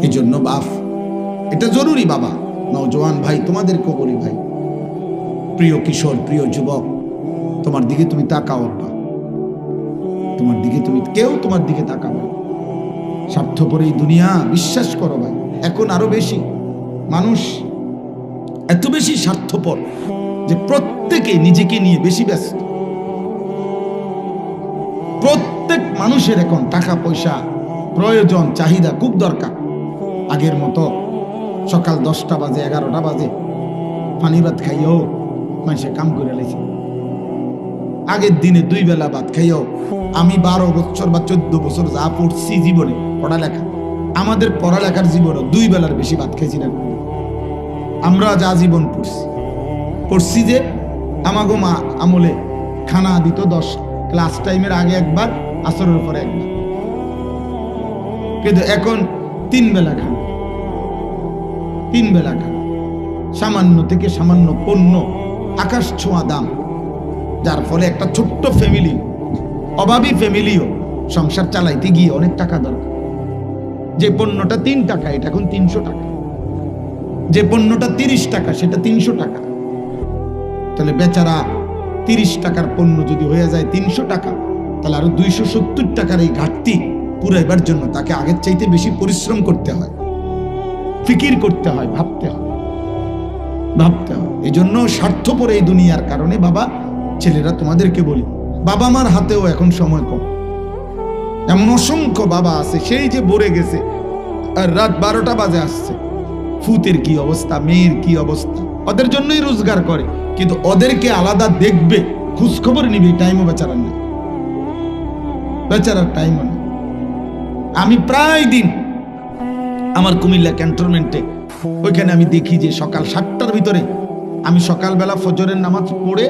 এই জন্য বাপ, এটা জরুরি বাবা। নওজোয়ান ভাই, তোমাদেরকেও বলি ভাই, প্রিয় কিশোর, প্রিয় যুবক, তোমার দিকে তুমি তাকাও বাবা, তোমার দিকে তুমি, কেউ তোমার দিকে তাকাবে। স্বার্থপর এই দুনিয়া, বিশ্বাস করো ভাই, এখন আরো বেশি মানুষ এত বেশি স্বার্থপর যে প্রত্যেকে নিজেকে নিয়ে বেশি ব্যস্ত। প্রত্যেক মানুষের এখন টাকা পয়সা প্রয়োজন, চাহিদা খুব দরকার। আগের মতো সকাল 10টা বাজে 11টা বাজে পানি ভাত খাইও মানুষে কাম করে লেছে। আগের দিনে 2 বেলা ভাত খাইও, আমি 12 বছর বা 14 বছর যা পড়ছি জীবনে পড়ালেখা, আমাদের পড়ালেখার জীবনে 2 বেলার বেশি ভাত খাইছি না। আমরা যা জীবন পড়ছি যে আমাগো মা আমলে খানা দিত 10 ক্লাস টাইমের আগে একবার, আসরের পরে একবার, কিন্তু এখন 3 বেলা খানা, 3 বেলা খানা। সামান্য থেকে সামান্য পণ্য আকাশ ছোঁয়া দাম, যার ফলে একটা ছোট্ট ফ্যামিলি, অভাবী ফ্যামিলিও সংসার চালাইতে গিয়ে অনেক টাকা দরকার। যে পণ্যটা 3 টাকা এটা এখন 300 টাকা, যে পণ্যটা 30 টাকা সেটা 300 টাকা। তাহলে বেচারা 30 টাকার পণ্য যদি হয়ে যায় 300 টাকা, তাহলে আরো 270 টাকার এই ঘাটতি পুরাইবার জন্য তাকে আগের চাইতে বেশি পরিশ্রম করতে হয়, ফিকির করতে হয়, ভাবতে হয়। এই জন্য স্বার্থপর এই দুনিয়ার কারণে বাবা, ছেলেরা তোমাদেরকে বলি, বাবা মার হাতেও এখন সময় কম। এমন অসংখ্য বাবা আছে সেই যে বরে গেছে আর রাত 12টা বাজে আসছে, ফুতের কি অবস্থা, মেয়ের কি অবস্থা, ওদের জন্যই রোজগার করে, কিন্তু ওদেরকে আলাদা দেখবে, খোঁজ খবর নিবে, টাইমও বেচারার নেই, বেচারার টাইমও নেই। আমি প্রায় দিন আমার কুমিল্লা ক্যান্টনমেন্টে, ওইখানে আমি দেখি যে সকাল 7টার ভিতরে আমি সকালবেলা ফজরের নামাজ পড়ে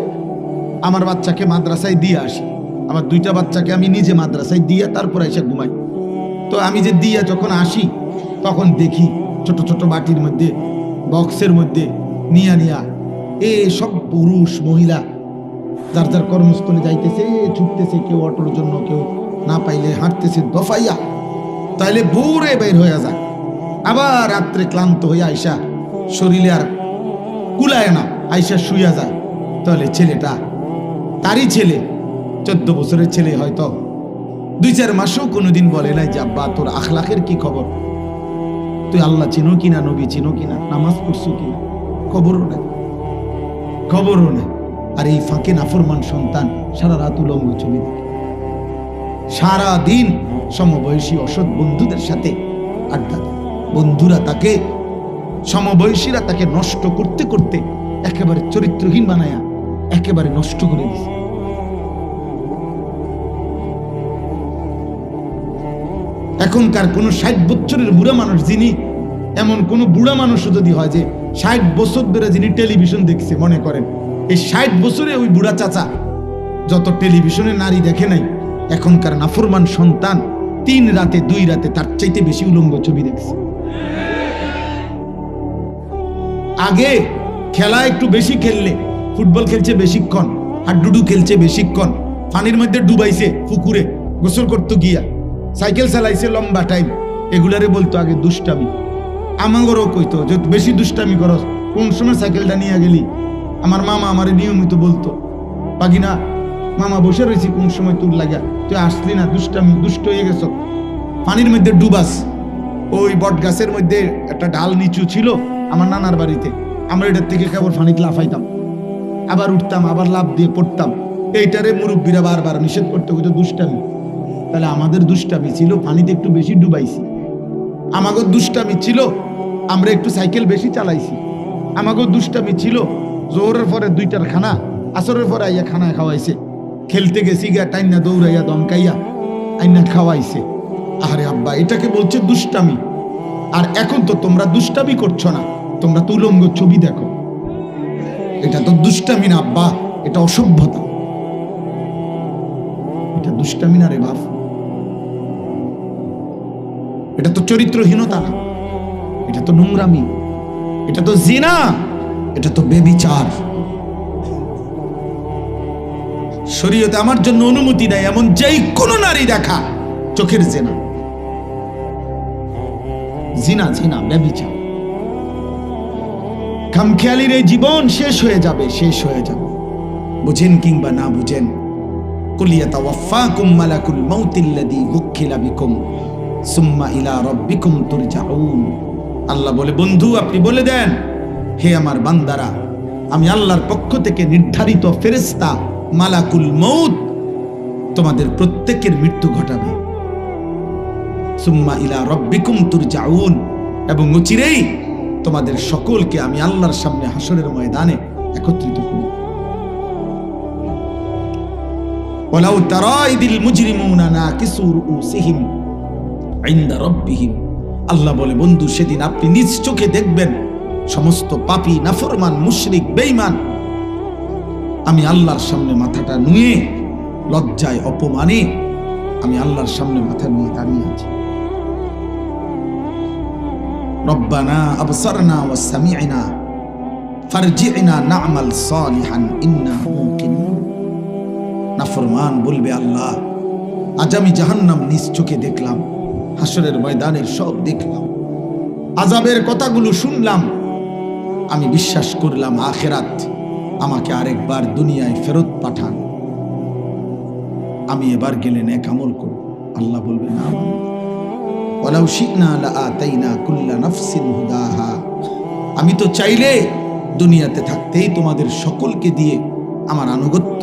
আমার বাচ্চাকে মাদ্রাসায় দিয়ে আসি। আমার 2টা বাচ্চাকে আমি নিজে মাদ্রাসায় দিয়ে তারপর এসে ঘুমাই। তো আমি যে দিয়ে যখন আসি তখন দেখি ছোট ছোট বাটির মধ্যে, বক্সের মধ্যে নিয়া সব পুরুষ মহিলা যার যার কর্মস্থলে যাইতেছে, ছুটতেছে, কেউ অটোর জন্য, কেউ না পাইলে হাঁটতেছে দফাইয়া, তাইলে ভোরে বের হয়ে যায়। আবার রাত্রে ক্লান্ত হয়ে আইসা শরীরে আর কুলায় না, আইসা শুইয়া যায়। তাহলে ছেলেটা, তারই ছেলে, 14 বছরের ছেলে, হয়তো 2-4 মাসও কোনোদিন বলে নাই যে আব্বা তোর আখলাকের কি খবর, তুই আল্লাহ চিনো কিনা, নবী চিনো কিনা, নামাজ পড়ছো কিনা, খবরও নেই। আর এই ফাঁকে নাফরমান সন্তান সারা রাত উলঙ্গ ছবি দেখে, সারা দিন সমবয়সী অসৎ বন্ধুদের সাথে আড্ডা দেয়। বন্ধুরা তাকে, সমবয়সীরা তাকে নষ্ট করতে করতে একেবারে চরিত্রহীন বানায়া একেবারে নষ্ট করে দিছে। এখনকার কোন 60 বছরের বুড়া মানুষ, যিনি, এমন কোন বুড়া মানুষও যদি হয় যে 60 বছর ধরে যিনি টেলিভিশন দেখছে, মনে করেন এই 60 বছরে ওই বুড়া চাচা যত টেলিভিশনে নারী দেখে নাই, এখনকার নাফরমান সন্তান 3 রাতে 2 রাতে তার চাইতে বেশি উলঙ্গ ছবি দেখছে। আগে খেলা একটু বেশি খেললে, ফুটবল খেলছে বেশিক্ষণ, হাডুডু খেলছে বেশিক্ষণ, পানির মধ্যে ডুবাইছে, পুকুরে গোসল করতে গিয়া সাইকেল চালাইছে লম্বা টাইম, এগুলারে বলতো আগে দুষ্টামি। আমাগরও কইতো যে বেশি দুষ্টামি করস, কোন সময় সাইকেলটা নিয়ে গেলি। আমার মামা আমারে নিয়মিত বলতো, বাগিনা মামা বসে রয়েছি, কোন সময় তোর লাগা, তুই আসলি না, দুষ্টামি, দুষ্ট হয়ে গেছ, পানির মধ্যে ডুবাস। ওই বট গাছের মধ্যে একটা ডাল নিচু ছিল আমার নানার বাড়িতে, আমরা এটার থেকে কেবল পানিতে লাফাইতাম, আবার উঠতাম, আবার লাফ দিয়ে পড়তাম। এইটারে মুরব্বীরা বারবার নিষেধ করতে হইতো, দুষ্টামি। তাহলে আমাদের দুষ্টামি ছিল পানিতে একটু বেশি ডুবাইছি, আমাদের দুষ্টামি ছিল আমরা একটু সাইকেল বেশি চালাইছি, আমাদের দুষ্টামি ছিল জোহরের পরে 2টার খানা, আসরের পরে আইয়া খানা খাওয়াইছে, খেলতে গেছি গিয়া টাইনা দৌড়াইয়া দমকাইয়া আইনা খাওয়াইছে। আরে আব্বা, এটাকে বলছে দুষ্টামি। আর এখন তো তোমরা দুষ্টামি করছো না, তোমরা তো উলঙ্গ ছবি দেখো। এটা তো দুষ্টামি না আব্বা, এটা অসভ্যতা, এটা দুষ্টামি না রে বাপ, এটা তো চরিত্রহীনতা না, এটা তো নোংরামি, এটা তো জিনা, এটা তো বেবিচার। শরীয়তে আমার জন্য অনুমতি নেই এমন যেই কোনো নারী দেখা চোখের জিনা। জিনা জিনা ব্যভিচার। খামখেয়ালির এই জীবন শেষ হয়ে যাবে, শেষ হয়ে যাবে, বুঝেন কিংবা না বুঝেন। কুল ইয়াতাওয়াফাকুম মালাকুল মাউতিল্লাযী উক্কিলা বিকুম সুম্মা ইলা রাব্বিকুম তুরজাউন। আল্লাহ বলে, বন্ধু আপনি বলে দেন, হে আমার বান্দারা, আমি আল্লাহর পক্ষ থেকে নির্ধারিত ফেরেশতা মালাকুল মউত তোমাদের প্রত্যেকের মৃত্যু ঘটাবে। সুম্মা ইলা রাব্বিকুম তুরজাউন, এবং অচিরেই তোমাদের সকলকে আমি আল্লাহর সামনে হাসরের ময়দানে একত্রিত করব। ওয়ালাউ তারা ইদিল মুজরিমুনা নাকিসু রুউসিহিম ইনদা রাব্বিহিম। আল্লাহ বলে, বন্ধু সেদিন আপনি নিজ চোখে দেখবেন সমস্ত পাপী, নাফরমান, মুশরিক, বেঈমান আমি আল্লাহর সামনে মাথাটা নুয়ে লজ্জায় অপমানে আমি আল্লাহর সামনে মাথা নুয়ে দাঁড়িয়ে আছি। রব্বানা আবসারনা ওয়া সামি'না ফারজি'না না'মাল সালিহান ইন্না মুকিনুন। নাফরমান বলবে, আল্লাহ আজ আমি জাহান্নাম নিজ চোখে দেখলাম, হাসরের ময়দানের সব দেখলাম, আযাবের কথাগুলো শুনলাম, আমি বিশ্বাস করলাম আখিরাত, আমাকে আরেকবার দুনিয়ায় ফেরত পাঠান, আমি এবার গেলে নেক আমল করব। আল্লাহ বলবে, না, ওয়ালাউ শি'না লাআতাইনা কুল্লা নাফসিন হুদাহা। আমি তো চাইলে দুনিয়াতে থাকতেই তোমাদের সকলকে দিয়ে আমার আনুগত্য,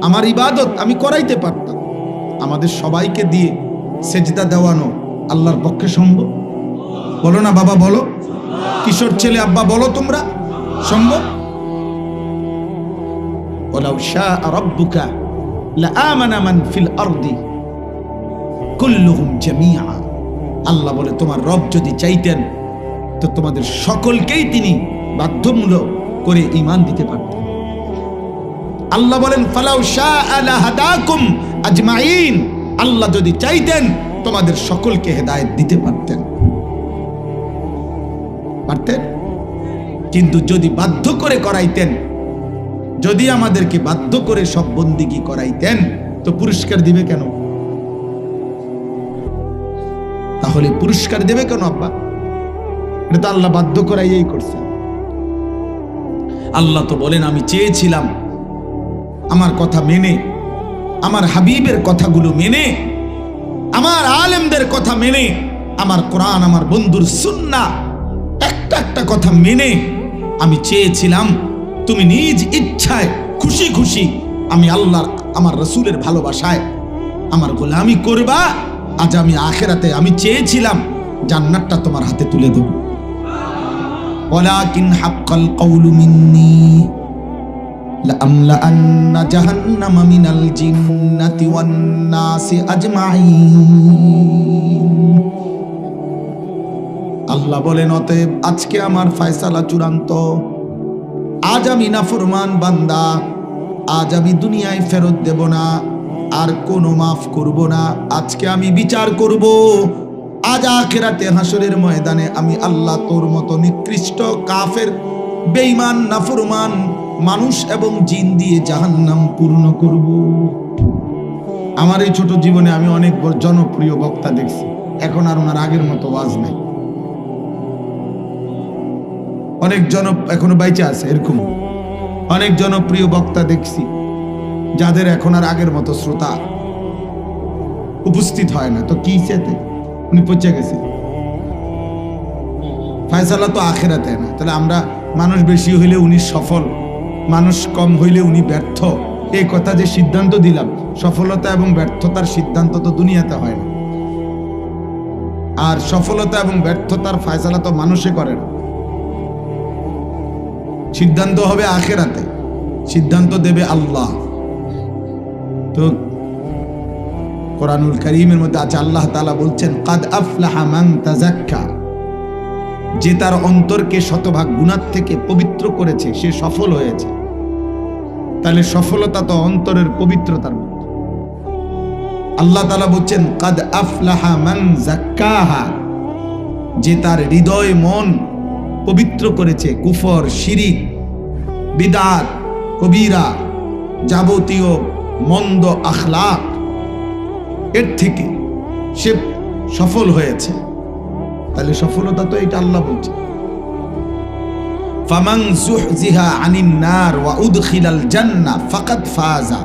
আমার ইবাদত আমি করাইতে পারতাম। আমাদের সবাইকে দিয়ে সেজদা দেওয়ানো আল্লাহর পক্ষে সম্ভব? বলো না বাবা, বলো, কিশোর ছেলে আব্বা বলো, তোমরা সম্ভব? ওয়ালাউ শাআ রাব্বুকা লাআমানা মান ফিল আরদি কুল্লুহুম জামিআ। আল্লাহ বলে, তোমার রব যদি চাইতেন তো তোমাদের সকলকেই তিনি বাধ্যমূলক করে ঈমান দিতে পারতেন। আল্লাহ বলেন, ফালাউ শাআ লাহাদাকুম আজমাইন। আল্লাহ যদি চাইতেন তোমাদের সকলকে হেদায়েত দিতে পারতেন, পারতেন। কিন্তু যদি বাধ্য করে করাইতেন, যদি আমাদেরকে বাধ্য করে সব বন্দিগি করাইতেন, তো পুরস্কার দিবে কেন? তাহলে পুরস্কার দেবে কেন আব্বা? এটা তো আল্লাহ বাধ্য করাইয়াই করছে। আল্লাহ তো বলেন, আমি চেয়েছিলাম আমার কথা মেনে, আমার হাবিবের কথাগুলো মেনে, আমার আলেমদের কথা মেনে, আমার কোরআন, আমার বন্ধুর সুন্নাহ, একটা একটা কথা মেনে আমি চেয়েছিলাম তুমি নিজ ইচ্ছায় খুশি খুশি আমি আল্লাহর, আমার রাসূলের ভালোবাসায় আমার গোলামি করবা। আজ আমি আখিরাতে আমি চেয়েছিলাম জান্নাতটা তোমার হাতে তুলে দেব। ওয়ালাকিন হাক্কাল কওলু মিন্নী লাআমলাআন্না জাহান্নামা মিনাল জিন্নাতি ওয়ান নাসি আজমাইন। আল্লাহ বলেন, অতএব আজকে আমার ফয়সালা চূড়ান্ত। আজ আমি নাফরমান বান্দা, আজ আমি দুনিয়ায় ফেরত দেব না, আর কোনো মাফ করব না। আজকে আমি বিচার করব। আজ আখিরাতে হাসরের ময়দানে আমি আল্লাহ তোর মতো নিকৃষ্ট, কাফের, বেঈমান, নাফরমান মানুষ এবং জিন দিয়ে জাহান্নাম পূর্ণ করব। আমার এই ছোট জীবনে আমি অনেক জনপ্রিয় বক্তা দেখছি, এখন আর ওনার আগের মতো ওয়াজ নাই। অনেক এখনো বাইচে আছে, এরকম অনেক জনপ্রিয় বক্তা দেখছি যাদের এখন আর আগের মতো শ্রোতা উপস্থিত হয় না। তো কি চেতে উনি পৌঁছে গেছে, ফয়সালা তো আখিরাতে না। তাহলে আমরা মানুষ বেশি হইলে উনি সফল, মানুষ কম হইলে উনি ব্যর্থ, এই কথা যে সিদ্ধান্ত দিলাম, সফলতা এবং ব্যর্থতার সিদ্ধান্ত তো দুনিয়াতে হয় না। আর সফলতা এবং ব্যর্থতার ফয়সালা তো মানুষে করে না, সিদ্ধান্ত হবে আখিরাতে, সিদ্ধান্ত দেবে আল্লাহ। তো কোরআনুল কারীমের মধ্যে আছে, আল্লাহ তাআলা বলছেন, কাদ আফলাহা মান তাযাক্কা। যে তার অন্তরকে শতভাগ গুনাহ থেকে পবিত্র করেছে সে সফল হয়েছে। তাহলে সফলতা তো অন্তরের পবিত্রতার মধ্যে। আল্লাহ তাআলা বলছেন, কাদ আফলাহা মান যাক্কাহা। যে তার হৃদয়, মন পবিত্র করেছে কুফর, শিরিক, বিদআত, কবিরা, যাবতীয় মন্দ আখলাক এর থেকে সে সফল হয়েছে। তাহলে সফলতা তো এটা আল্লাহ বলছে, ফামান যুহজিহা আনিন নার ওয়া উদখিলাল জান্নাহ ফাকাদ ফাজা।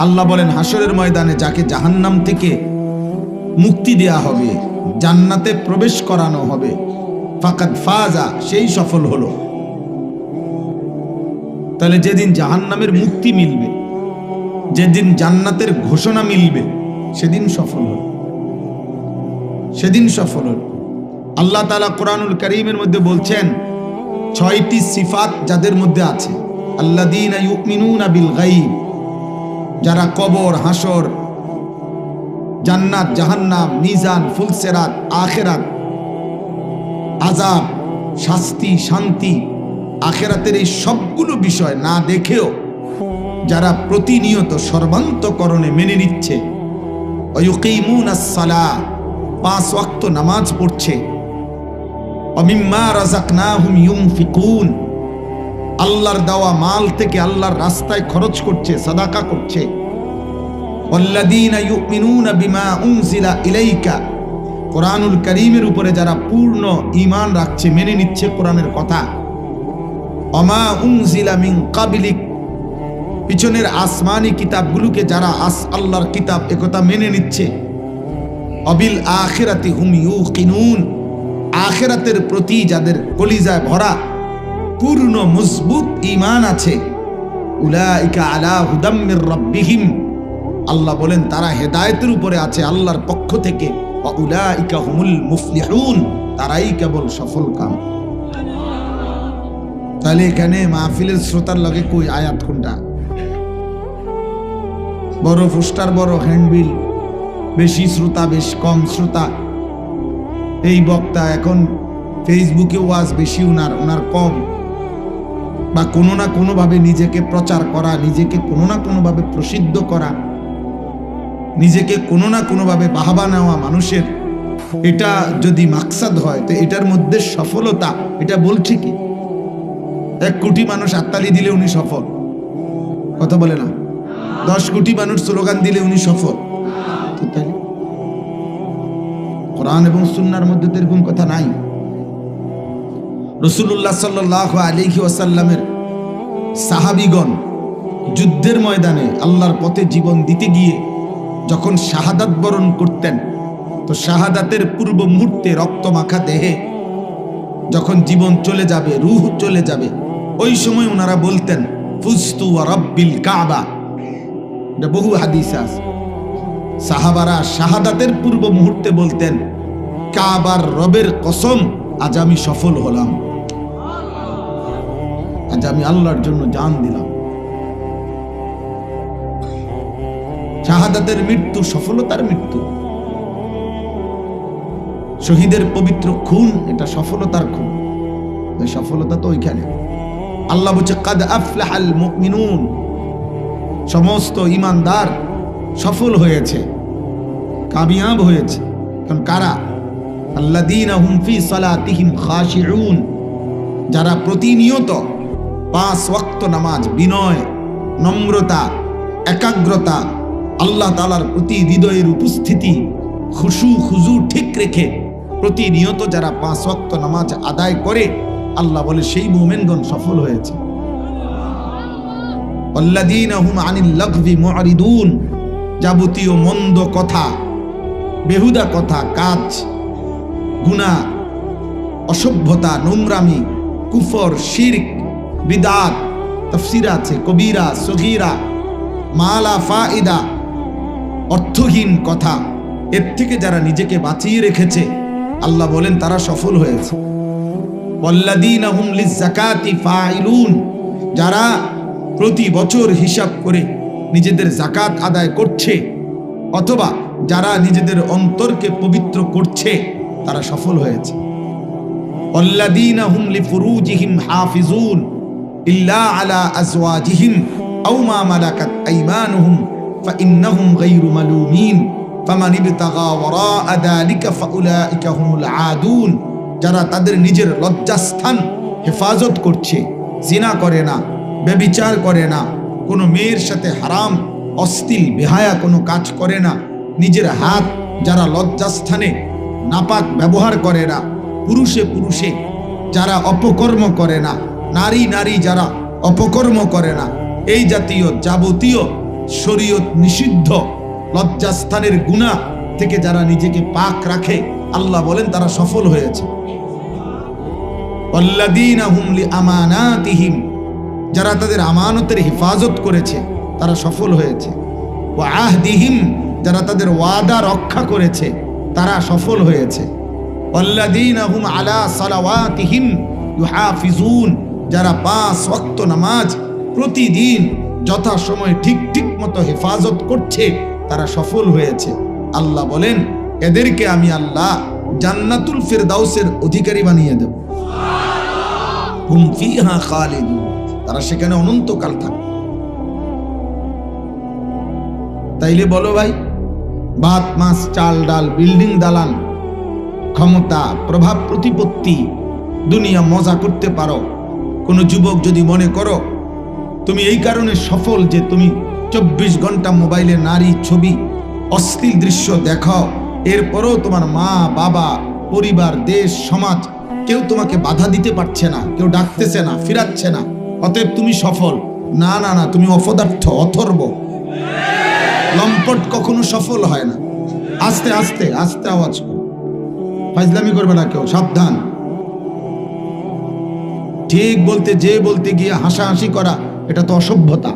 আল্লাহ বলেন হাসরের ময়দানে যাকে জাহান্নাম থেকে মুক্তি দেয়া হবে, জান্নাতে প্রবেশ করানো হবে, ফাকাদ ফাজা, সেই সফল হলো। তাহলে যেদিন জাহান্নামের মুক্তি মিলবে, যেদিন জান্নাতের ঘোষণা মিলবে, সেদিন সফল হল, সেদিন সফল হল। আল্লাহ তাআলা কোরআনুল কারীমের মধ্যে বলছেন 6টি সিফাত যাদের মধ্যে আছে, আল্লাযীনা ইউমিনুনা বিল গায়ব, যারা কবর, হাসর, জান্নাত, জাহান্নাম, মিজান, ফুলসিরাত, আখিরাত, আযাব, শাস্তি, শান্তি, আখিরাতের এই সবগুলো বিষয় না দেখেও যারা প্রতিনিয়ত সর্বান্তকরণে মেনে নিচ্ছে, ওয়ায়ুকিমুনাস সালাহ, 5 ওয়াক্ত নামাজ পড়ছে, ওয়ামিম্মা রাযাকনাহুম ইউনফিকুন, আল্লাহর দেওয়া মাল থেকে আল্লাহর রাস্তায় খরচ করছে, সাদাকা করছে, ওয়াল্লাযীনা ইউমিনুনা বিমা উনজিলা ইলাইকা, কোরআনুল কারীমের উপরে যারা পূর্ণ ঈমান রাখছে, মেনে নিচ্ছে কোরআনের কথা, ওমা উনজিলা মিন ক্বাবলিক, পিছনের আসমানি কিতাবগুলোকে যারা আল্লাহর কিতাব একথা মেনে নিচ্ছে, অবিল আখিরাতি হুম ইউকিনুন, আখিরাতের প্রতি যাদের কলিজায় ভরা পূর্ণ মজবুত ঈমান আছে, উলাইকা আলা হুদাম মির রাব্বিহিম, আল্লাহ বলেন তারা হেদায়েতের উপরে আছে আল্লাহর পক্ষ থেকে, ওয়া উলাইকা হুমুল মুফলিহুন, তারাই কেবল সফল কাম। তাহলে এখানে মাহফিলের শ্রোতার লগে কই আয়াত কোনটা? বড় পোস্টার, বড় হ্যান্ডবিল, বেশি শ্রোতা, বেশ কম শ্রোতা, এই বক্তা এখন ফেসবুকে ওয়াজ বেশি, ওনার কম, বা কোনো না কোনোভাবে নিজেকে প্রচার করা, নিজেকে কোনো না কোনোভাবে প্রসিদ্ধ করা, নিজেকে কোনো না কোনোভাবে বাহবা নেওয়া মানুষের, এটা যদি মাকসাদ হয় তো এটার মধ্যে সফলতা, এটা বলছে কি? 1 কোটি মানুষ হাততালি দিলে উনি সফল, কথা বলে না? 10 কোটি মানুষ স্লোগান দিলে উনি সফল। কোরআন এবং সুন্নাহর মধ্যে তো এরকম কথা নাই। রাসূলুল্লাহ সাল্লাল্লাহু আলাইহি ওয়াসাল্লামের সাহাবীগণ যুদ্ধের ময়দানে আল্লাহর পথে জীবন দিতে গিয়ে যখন শাহাদাত বরণ করতেন, তো শাহাদাতের পূর্ব মুহূর্তে রক্তমাখা দেহে যখন জীবন চলে যাবে, রূহ চলে যাবে, ওই সময় ওনারা বলতেন ফুজতু ওয়া রাব্বিল কাবা। এটা বহু হাদিসে আছে। সাহাবারা শাহাদাতের পূর্ব মুহূর্তে বলতেন কাবার রবের কসম, আজ আমি সফল হলাম, আজ আমি আল্লাহর জন্য জান দিলাম। শাহাদাতের মৃত্যু সফলতার মৃত্যু, শহীদের পবিত্র খুন, এটা সফলতার খুন। সফলতা তো ওইখানে। আল্লাহ বলছে কাদ আফলাহাল মুমিনুন, সমস্ত ঈমানদার সফল হয়েছে, কামিয়াব হয়েছে। কারণ কারা? আল্লাযীনা হুম ফি সালাতিহিম খাশিউন, যারা প্রতিনিয়ত 5 ওয়াক্ত নামাজ বিনয়, নম্রতা, একাগ্রতা, আল্লাহ তাআলার প্রতি হৃদয়ের উপস্থিতি, খুশু খুজু ঠিক রেখে প্রতিনিয়ত যারা 5 ওয়াক্ত নামাজ আদায় করে, আল্লাহ বলে সেই মুমিনগণ সফল হয়েছে। আল্লাযীনা হুম আনিল লাগবি মুআরিদুন, যাবতীয় মন্দ কথা, বেহুদা কথা, কাজ, গুনাহ, অসভ্যতা, নোংরামি, কুফর, শিরক, বিদআত, তাফসীর আছে কবিরা, সগীরা, মালা ফায়দা, অর্থহীন কথা, এর থেকে যারা নিজেকে বাঁচিয়ে রেখেছে, আল্লাহ বলেন তারা সফল হয়েছে। ওয়াল্লাযীনা হুম লিয-যাকাতি ফাইলুন, যারা প্রতি বছর হিসাব করে নিজেদের যাকাত আদায় করছে, অথবা যারা নিজেদের অন্তরকে পবিত্র করছে, তারা সফল হয়েছে। ওয়াল্লাযীনা হুম লিফুরুজিহিম হাফিজুন ইল্লা আলা আজওয়াজিহিম আও মা মালাকাত আইমানুহুম ফাইন্নাহুম গায়রু মালুমিন ফামান ইবতাগা ওয়ারাআ যালিকা ফাউলাইকা হুমুল আদুন, যারা তাদের নিজের লজ্জাস্থান হেফাজত করছে, জিনা করে না, ব্যভিচার করে না, কোনো মেয়ের সাথে হারাম অশ্লীল বেহায়া কোনো কাজ করে না, নিজের হাত যারা লজ্জাস্থানে নাপাক ব্যবহার করে না, পুরুষে পুরুষে যারা অপকর্ম করে না, নারী নারী যারা অপকর্ম করে না, এই জাতীয় যাবতীয় শরীয়ত নিষিদ্ধ লজ্জাস্থানের গুনাহ থেকে যারা নিজেকে পাক রাখে, আল্লাহ বলেন তারা সফল হয়েছে। ওয়াল্লাযীনা হুম লিআমানাতিহিম, যারা তাদের আমানতের হেফাজত করেছে তারা সফল হয়েছে। ওয়া আহদিহিম, যারা তাদের ওয়াদা রক্ষা করেছে তারা সফল হয়েছে। ওয়াল্লাযীনা হুম আলা সালাওয়াতিহিম ইউহাফিজুন, যারা 5 ওয়াক্ত নামাজ প্রতিদিন যথাসময়ে ঠিক ঠিক মতো হেফাজত করছে তারা সফল হয়েছে। আল্লাহ বলেন এদেরকে আমি আল্লাহ জান্নাতুল ফিরদাউসের অধিকারী বানিয়ে দেব। হুম ফিহা খালিদুন, তারা সেখানে অনন্তকাল থাকবে। তাইলে বলো ভাই, ভাত মাছ চাল ডাল বিল্ডিং দালান ক্ষমতা প্রভাব প্রতিপত্তি দুনিয়া মজা করতে পারো, কোন যুবক যদি মনে করো তুমি এই কারণে সফল যে তুমি 24 ঘন্টা মোবাইলে নারী ছবি অশ্লীল দৃশ্য দেখাও, এরপরও তোমার মা বাবা পরিবার দেশ সমাজ কেউ তোমাকে বাধা দিতে পারছে না, কেউ ডাকতেছে না, ফিরাচ্ছে না, অতএব তুমি সফল। না না না, তুমি অপদার্থ, অথর্ব, লম্পট কখনো সফল হয় না। আস্তে আস্তে আস্তে আওয়াজ করো, ফাজলামি করবে না কেউ, সাবধান। ঠিক বলতে যে বলতে গিয়ে হাসাহাসি করা, এটা তো অসভ্যতা,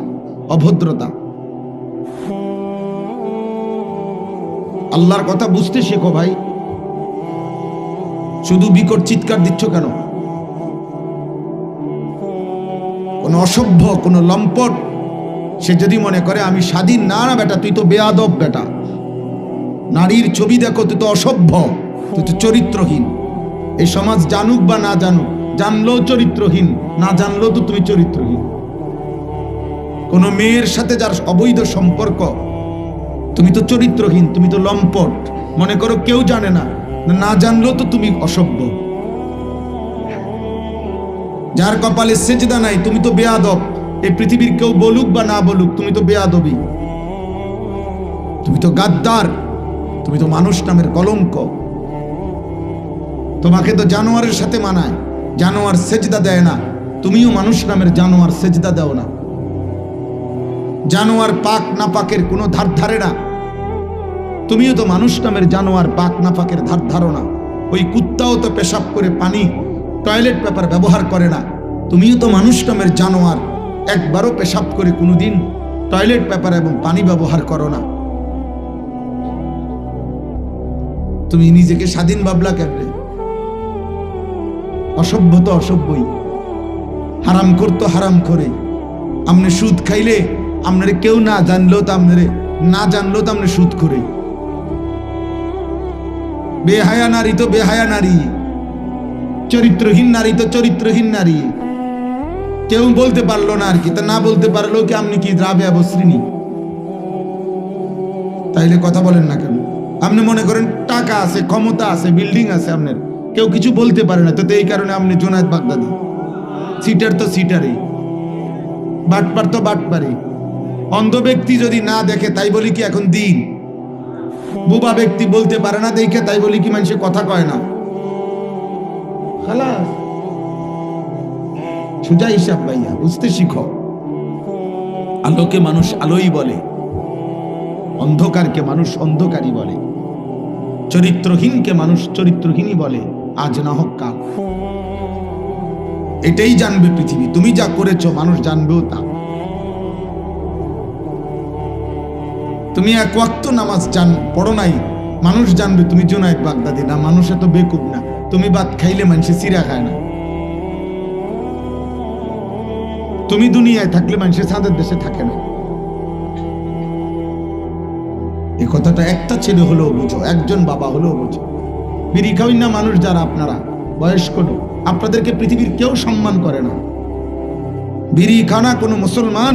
অভদ্রতা। আল্লাহর কথা বুঝতে শেখো ভাই। শুধু বিকট চিৎকার দিচ্ছ কেন? কোন অসভ্য কোন লম্পট সে যদি মনে করে আমি স্বাধীন, না না বেটা, তুই তো বেয়াদব বেটা। নারীর ছবি দেখো, তুই তো অসভ্য, তুই তো চরিত্রহীন। এই সমাজ জানুক বা না জানুক, জানলেও চরিত্রহীন, না জানলেও তো তুমি চরিত্রহীন। কোন মেয়ের সাথে যার অবৈধ সম্পর্ক, তুমি তো চরিত্রহীন, তুমি তো লম্পট। মনে করো কেউ জানে না, না জানলেও তো তুমি অসভ্য। যার কপালে সেজদা নাই, তুমি তো বেয়াদব। এই পৃথিবীর কেউ বলুক বা না বলুক, তুমি তো বেয়াদবি, তুমি তো গাদ্দার, তুমি তো মানুষ নামের কলঙ্ক। তোমাকে তো জানোয়ারের সাথে মানায়, জানোয়ার সেজদা দেয় না, তুমিও মানুষ নামের জানোয়ার, সেজদা দাও না। জানোয়ার পাক না পাকের কোনো ধার ধারে না, তুমিও তো মানুষ নামের জানোয়ার, পাক না পাকের ধার ধারো না। ওই কুত্তাও তো পেশাব করে পানি টয়লেট পেপার ব্যবহার করে না, তুমিও তো মানুষ নামের জানোয়ার, একবারও পেশাব করে কোনোদিন টয়লেট পেপার এবং পানি ব্যবহার করো না। তুমি নিজেকে স্বাধীন ভাবলা কেমনে? অসভ্য তো অসভ্যই, হারাম করতো হারাম করে। আমনে সুদ খাইলে আপনারে কেউ না জানলেও তো আপনারে, না জানলেও তো আপনি সুদ করে। বেহায়া নারী তো বেহায়া নারী, চরিত্রহীন নারী তো চরিত্রহীন নারী। কেউ বলতে পারলো না আর কি, তা না বলতে পারলো কি আপনি কি রাবেয়া বসরিনী? তাইলে কথা বলেন না কেন? আপনি মনে করেন টাকা আছে, ক্ষমতা আছে, বিল্ডিং আছে, আপনার কেউ কিছু বলতে পারে না, তো এই কারণে আপনি জুনায়েদ বাগদাদি। সিটার তো সিটারই, বাটপার তো বাটপারি। অন্ধ ব্যক্তি যদি না দেখে তাই বলি কি এখন দিন? বুবা ব্যক্তি বলতে পারে না দেখে তাই বলি কি মানুষের কথা কয় না? খালাস, সোজা হিসাব ভাইয়া, বুঝতে শিখো। আলোকে মানুষ আলোই বলে, অন্ধকারকে মানুষ অন্ধকারই বলে, চরিত্রহীনকে মানুষ চরিত্রহীনই বলে, আজ না হোক কাল। এটাই জানবে পৃথিবী, তুমি যা করেছো মানুষ জানবেও তা। তুমি এক ওয়াক্ত নামাজ পড়ো নাই, মানুষ জানবে তুমি জুনায়েদ বাগদাদি না। মানুষ এত বেকুব না, তুমি ভাত খাইলে মানুষে চিরা খায় না। তুমি দুনিয়ায় থাকলে মানুষের ছাদের দেশে থাকে না। এই কথাটা একটা ছেলে হলেও বুঝো, একজন বাবা হলেও বুঝো। বিড়ি খাওয়াই না মানুষ যারা আপনারা বয়স্ক লোক, আপনাদেরকে পৃথিবীর কেউ সম্মান করে না। বিড়ি খানা কোনো মুসলমান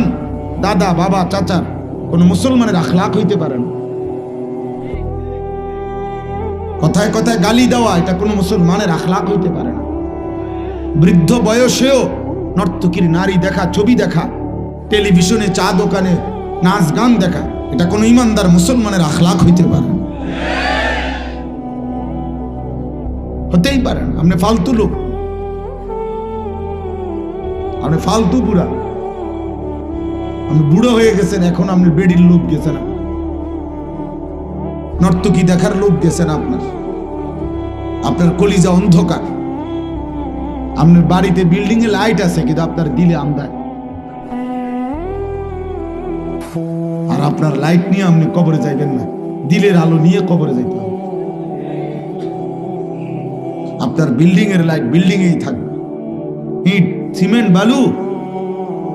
দাদা বাবা চাচার কোনো মুসলমানের আখলাক হইতে পারে না। কথায় কথায় গালি দেওয়া এটা কোনো মুসলমানের আখলাক হইতে পারে না। বৃদ্ধ বয়সেও নর্তকীর নারী দেখা, ছবি দেখা, টেলিভিশনে চা দোকানে নাচ গান দেখা, এটা কোনো ইমানদার মুসলমানের আখলাক হইতে পারে না। হতেই পারে না। আপনি ফালতু লোক, আপনি ফালতু বুড়া, আপনি বুড়ো হয়ে গেছেন, এখন আপনি বেডির লোভ গেছে না, নর্তকী দেখার লোভ গেছে না, আপনার কলিজা অন্ধকার। আপনার বাড়িতে বিল্ডিং এ লাইট আছে, কিন্তু আপনার দিলে আন্ধার। আর আপনার লাইট নিয়ে আপনি কবরে যাইবেন না, দিলের আলো নিয়ে কবরে যাইতে হবে। আপনার বিল্ডিং এর লাইট বিল্ডিং এই থাকবে, ইট সিমেন্ট বালু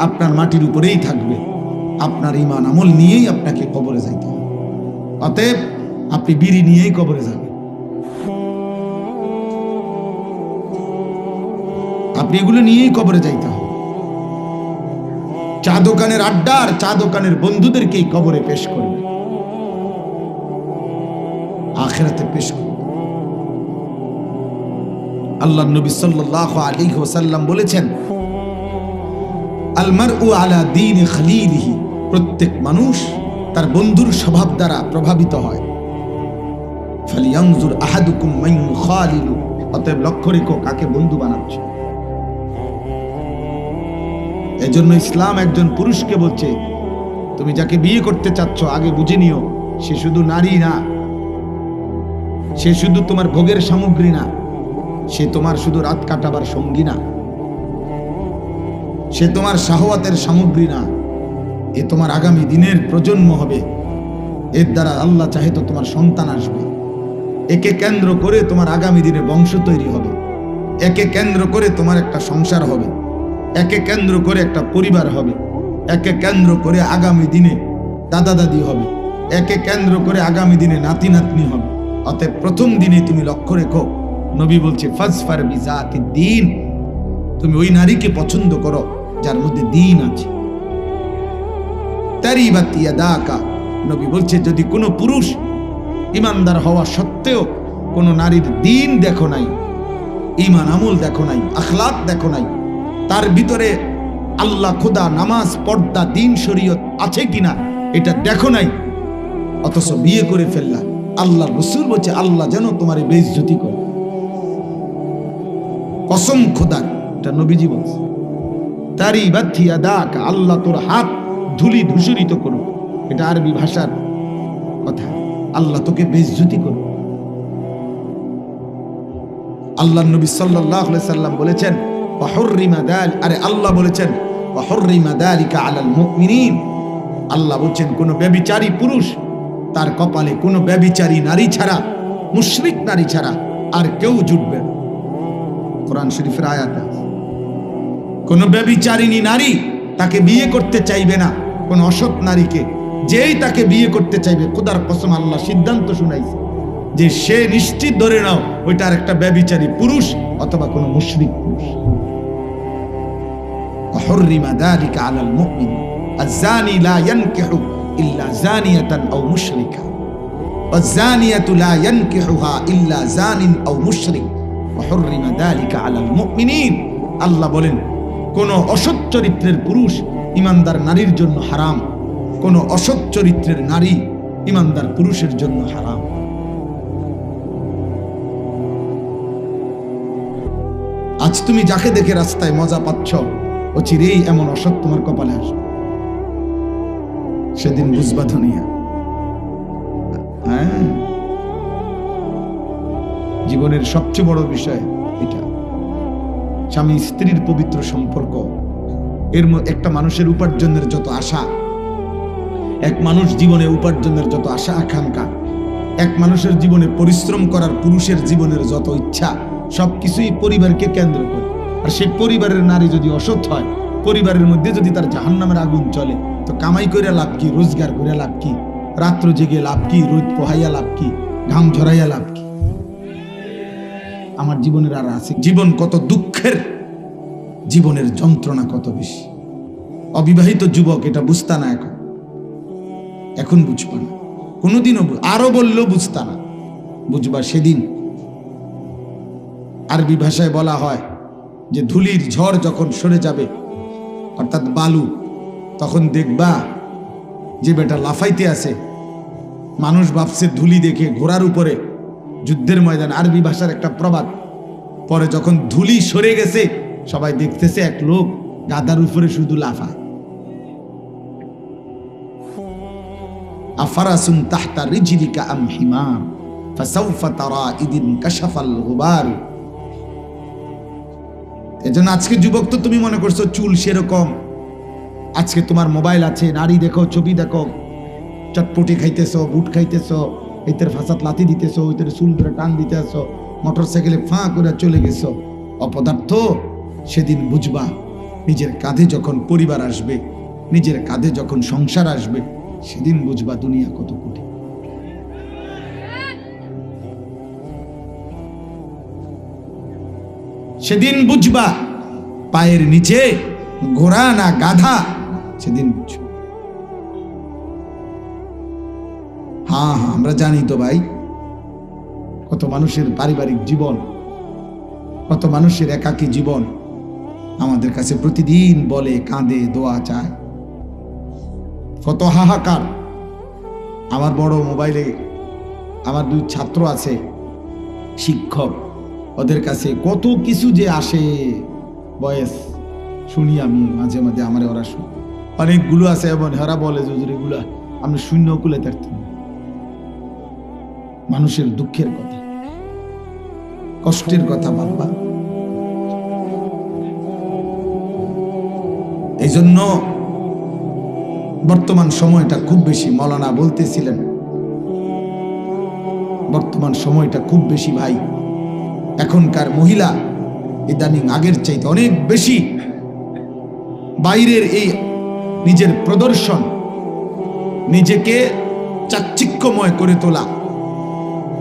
আপনার মাটির উপরেই থাকবে। আপনার ঈমান আমল নিয়েই আপনাকে কবরে যাইতে হবে। অতএব আপনি বিড়ি নিয়েই কবরে যাবেন, আপনি এগুলো নিয়েই কবরে যাইতে হবে। চা দোকানের আড্ডা আর চা দোকানের বন্ধুদেরকেই কবরে পেশ করবে, আখিরাতে পেশ করবে। আল্লাহর নবী সাল্লাল্লাহু আলাইহি ওয়াসাল্লাম বলেছেন, আল মারউ আলা দীনি খলিলিহি, প্রত্যেক মানুষ তার বন্ধুর স্বভাব দ্বারা প্রভাবিত হয়। ফালিয়ানজুর আহাদুকুম মান ইউখালিলু, অতএব লক্ষ্য রেখো কাকে বন্ধু বানাচ্ছ। এজন্য ইসলাম একজন পুরুষকে বলছে, তুমি যাকে বিয়ে করতে চাচ্ছ আগে বুঝে নিও সে শুধু নারী না, সে শুধু তোমার ভোগের সামগ্রী না, সে তোমার শুধু রাত কাটাবার সঙ্গী না, সে তোমার শাহওয়াতের সামগ্রী না, এ তোমার আগামী দিনের প্রজন্ম হবে। এর দ্বারা আল্লাহ চাহে তো তোমার সন্তান আসবে, একে কেন্দ্র করে তোমার আগামী দিনে বংশ তৈরি হবে, একে কেন্দ্র করে তোমার একটা সংসার হবে, একে কেন্দ্র করে একটা পরিবার হবে, একে কেন্দ্র করে আগামী দিনে দাদা দাদি হবে, একে কেন্দ্র করে আগামী দিনে নাতি নাতনি হবে। অতএব প্রথম দিনে তুমি লক্ষ্য রেখো, নবী বলছে ফাজফার বিজাতিদ দ্বীন, তুমি ওই নারীকে পছন্দ করো যার মধ্যে দ্বীন আছে। তারিবাত ইয়াদাকা, নবী বলছে যদি কোনো পুরুষ ইমানদার হওয়া সত্ত্বেও কোনো নারীর দ্বীন দেখো নাই, ঈমান আমল দেখো নাই, আখলাক দেখো নাই, তার ভিতরে আল্লাহ খোদা নামাজ পর্দা দ্বীন শরীয়ত আছে কিনা এটা দেখো নাই, অথচ বিয়ে করে ফেললা, আল্লাহ রাসূল বলছে আল্লাহ যেন তোমার বেইজ্জতি করে। কসম খোদার, এটা নবীজি বলছে। তারিবাত ইয়াদাকা, আল্লাহ তোর হাত ধুলি ধূসরিত করুক, এটা আরবি ভাষার কথা। আল্লাহ তোকে বেইজ্জতি করুক। আল্লাহর নবী সাল্লাল্লাহু আলাইহি সাল্লাম বলেছেন ওয়াহুররিমা দাল, আরে আল্লাহ বলেছেন ওয়াহুররিমা দালিকা আলাল মুমিনিন, আল্লাহ বলেন কোন ব্যভিচারী পুরুষ তার কপালে কোন ব্যভিচারী নারী ছাড়া, মুশরিক নারী ছাড়া আর কেউ জুটবে না। কোরআন শরীফের আয়াত আছে, কোন ব্যভিচারিণী নারী তাকে বিয়ে করতে চাইবে না, কোন অসৎ নারীকে যেই তাকে বিয়ে করতে চাইবে, খোদার কসম আল্লাহ সিদ্ধান্ত শুনাইছে যে সে নিশ্চিত ধরে নাও ওইটার একটা ব্যভিচারী পুরুষ অথবা কোন মুশরিক পুরুষ। ওয়াহুররিমা যালিকা আলাল মুমিন, আয-যানি লা ইয়ানকিহু ইল্লা যানিয়াতান আও মুশরিকা, ওয়ায-যানিয়াতু লা ইয়ানকিহুহা ইল্লা যানিন আও মুশরিক, ওয়াহুররিমা যালিকা আলাল মুমিনিন। আল্লাহ বলেন কোন অসৎ চরিত্রের পুরুষ ইমানদার নারীর জন্য হারাম, কোন অসৎ চরিত্রের নারী ইমানদার পুরুষের জন্য হারাম। আজ তুমি যাকে দেখে রাস্তায় মজা পাচ্ছ, অচিরেই এমন অসৎ তোমার কপালে আসবে, সেদিন বুঝবা দুনিয়া। হ্যাঁ, জীবনের সবচেয়ে বড় বিষয় এটা, স্বামী স্ত্রীর পবিত্র সম্পর্ক। এর একটা মানুষের উপার্জনের যত আশা, এক মানুষ জীবনে উপার্জনের যত আশা আকাঙ্ক্ষা, এক মানুষের জীবনে পরিশ্রম করার পুরুষের জীবনের যত ইচ্ছা, সবকিছুই পরিবারকে কেন্দ্র করে। আর সেই পরিবারের নারী যদি অসৎ হয়, পরিবারের মধ্যে যদি তার জাহান্নামের আগুন চলে, তো কামাই করে লাভ কি, রোজগার করে লাভ কি, রাত্র জেগে লাভ কি, রোদ পোহাইয়া লাভ কি, ঘাম ঝরাইয়া লাভ কি? আমার জীবনের আর আছে, জীবন কত দুঃখের, জীবনের যন্ত্রণা কত বেশি। অবিবাহিত যুবক এটা বুঝতা না, এখন বুঝবা না, কোনোদিনও আরো বললেও বুঝতা না, বুঝবা সেদিন। আরবি ভাষায় বলা হয় যে ধুলির ঝড় যখন সরে যাবে, অর্থাৎ বালু, তখন দেখবা যে বেটা লাফাইতে আছে। মানুষ ভাবছে ধুলি দেখে ঘোড়ার উপরে যুদ্ধের ময়দান, আরবি ভাষার একটা প্রবাদ, পরে যখন ধুলি সরে গেছে, সবাই দেখতেছে এক লোক গাদার উপরে শুধু লাফায়। আফারাসুন তাহতা রিজলিকা আম হিমার ফাসাউফা তারা ইদিন কাশাফাল গুবার। এজন্য আজকে যুবক তো তুমি মনে করছো চুল সেরকম, আজকে তোমার মোবাইল আছে, নারী দেখো, ছবি দেখো, চটপটি খাইতেছো, বুট খাইতেছো, এইটার ফাঁসাত লাথি দিতেছো, ওইটার চুল ধরে টান দিতেছো, মোটর সাইকেলে ফাঁ করে চলে গেছো। অপদার্থ, সেদিন বুঝবা নিজের কাঁধে যখন পরিবার আসবে, নিজের কাঁধে যখন সংসার আসবে, সেদিন বুঝবা দুনিয়া কত কঠিন। সেদিন বুঝবা পায়ের নিচে ঘোড়া না গাধা, সেদিন বুঝবা। হ্যাঁ, আমরা জানি তো ভাই, কত মানুষের পারিবারিক জীবন, কত মানুষের একাকী জীবন আমাদের কাছে প্রতিদিন বলে, কাঁদে, দোয়া চায়, কত হাহাকার। আমার বড় মোবাইলে আমার 2 ছাত্র আছে, শিক্ষক, ওদের কাছে কত কিছু যে আসে, বয়স শুনি আমি মাঝে মাঝে, আমার ওরা শুনি, অনেকগুলো আছে এবং হেরা বলে যে হুজুর এগুলা আমি শূন্য কুলে থাকতাম। মানুষের দুঃখের কথা, কষ্টের কথা বাবা। এই জন্য বর্তমান সময়টা খুব বেশি, মৌলানা বলতেছিলেন, বর্তমান সময়টা খুব বেশি ভাই। এখনকার মহিলা ইদানিং আগের চাইতে অনেক বেশি বাইরের এই নিজের প্রদর্শন, নিজেকে চাকচিক্যময় করে তোলা,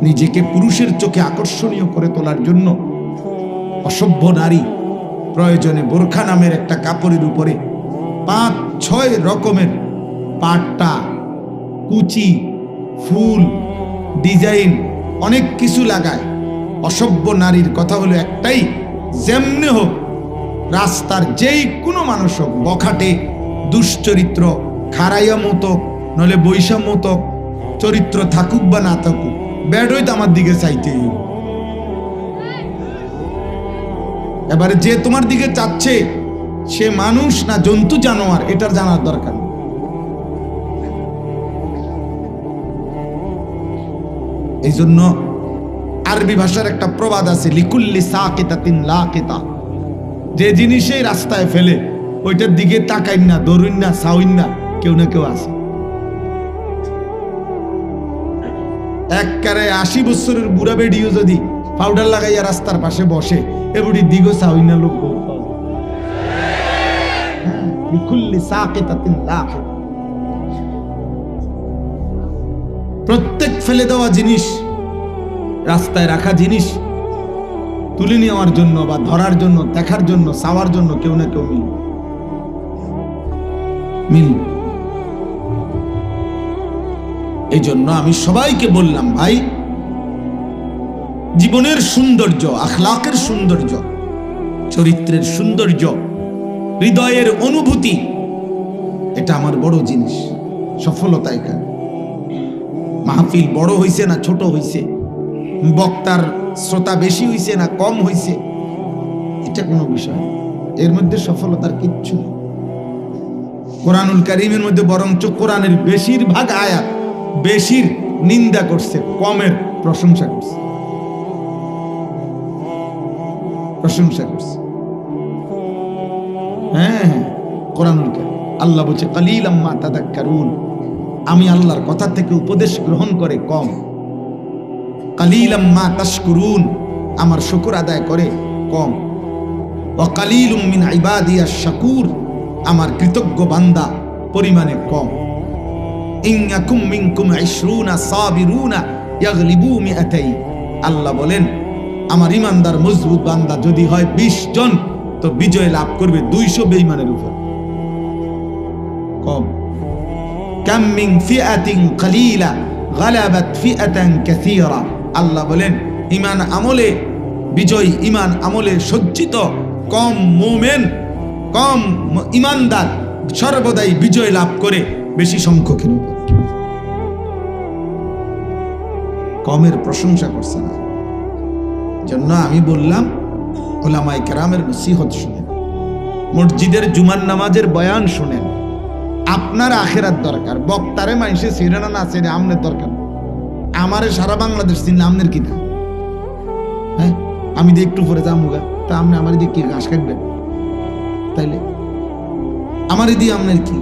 নিজেকে পুরুষের চোখে আকর্ষণীয় করে তোলার জন্য অসভ্য নারী প্রয়োজনে বোরখা নামের একটা কাপড়ের উপরে 5-6 রকমের পাট্টা, কুচি, ফুল, ডিজাইন, অনেক কিছু লাগায়। অসভ্য নারীর কথা হলো একটাই, যেমনি হোক রাস্তার যেই কোনো মানুষ হোক, বখাটে, দুশ্চরিত্র, খারাইয়া মতক নলে বৈশা মতক চরিত্র থাকুক বা না থাকুক, ব্যাডই তো আমার দিকে চাইতে। এবারে যে তোমার দিকে চাচ্ছে সে মানুষ না জন্তু জানোয়ার, এটার জানার দরকার। এই জন্য আরবি ভাষার একটা প্রবাদ আছে, লিকুল্লি সাকিতাতিন লাকিতা, যে জিনিসই রাস্তায় ফেলে ওইটার দিকে তাকাইন না, দৌড়ুন না, চাউইন না, কেউ না কেউ আছে। একবারে 80 বছরের বুড়া বেডিও যদি পাউডার লাগাইয়া রাস্তার পাশে বসে, এbuಡಿ দিগো চাউইন না লোক। লিকুল্লি সাকিতাতিন লাকিতা, প্রত্যেক ফেলে দেওয়া জিনিস, রাস্তায় রাখা জিনিস তুলে নেওয়ার জন্য বা ধরার জন্য, দেখার জন্য, চাওয়ার জন্য কেউ না কেউ মিল। এই জন্য আমি সবাইকে বললাম, ভাই, জীবনের সৌন্দর্য, আখলাকের সৌন্দর্য, চরিত্রের সৌন্দর্য, হৃদয়ের অনুভূতি, এটা আমার বড় জিনিস। সফলতা এখানে মাহফিল বড় হইছে না ছোট হইছে, বক্তার শ্রোতা বেশি হইছে না কম হইছে, এটা কোনো বিষয়, এর মধ্যে সফলতার কিচ্ছু নেই। কোরআনুল কারীমের মধ্যে বরঞ্চ কোরআনের বেশিরভাগ আয়াত বেশির নিন্দা করছে, কমের প্রশংসা করছে, প্রশংসা করছে। হ্যাঁ, কোরআনুল কারীম আল্লাহ বলছে কালিলাম মা তাযাক্কারুন, আমি আল্লাহর কথা থেকে উপদেশ গ্রহণ করে কম। কালিলাম মা তাশকুরুন, আমার শুকর আদায় করে কম। ওয়া কালিলুম মিন ইবাদিয়াশ শাকুর, আমার কৃতজ্ঞ বান্দা পরিমাণে কম। ইন্নাকুম মিনকুম 20 সাবিরুনা ইয়াগলিবু মিআতাই, আল্লাহ বলেন আমার ইমানদার মজবুত বান্দা যদি হয় 20 জন, তো বিজয় লাভ করবে 200 বেঈমানের উপর। কম। কাম মিন ফিআতিন কালিলা গালাবাত ফিআতান কাসীরা, আল্লাহ বলেন ঈমান আমলে বিজয়, ঈমান আমলে সজ্জিত কম মুমিন, কম ঈমানদার সর্বদাই বিজয় লাভ করে বেশি সংখ্যকের উপর। কমের প্রশংসা করছে না। জন্য আমি বললাম উলামায়ে কেরামের নসিহত শুনেন, মসজিদের জুমার নামাজের বয়ান শুনেন। আপনার আখেরাত দরকার, বক্তারে মাইসে সিরানা না সিরে আমনের দরকার। আমারে সারা বাংলাদেশ চিনলে আমনের কিনা? হ্যাঁ, আমি দিয়ে একটু পরে যামুগা, তা আপনি আমার দিয়ে কি ঘাস কাটবেন? তাইলে আমার দিয়ে আপনার কি?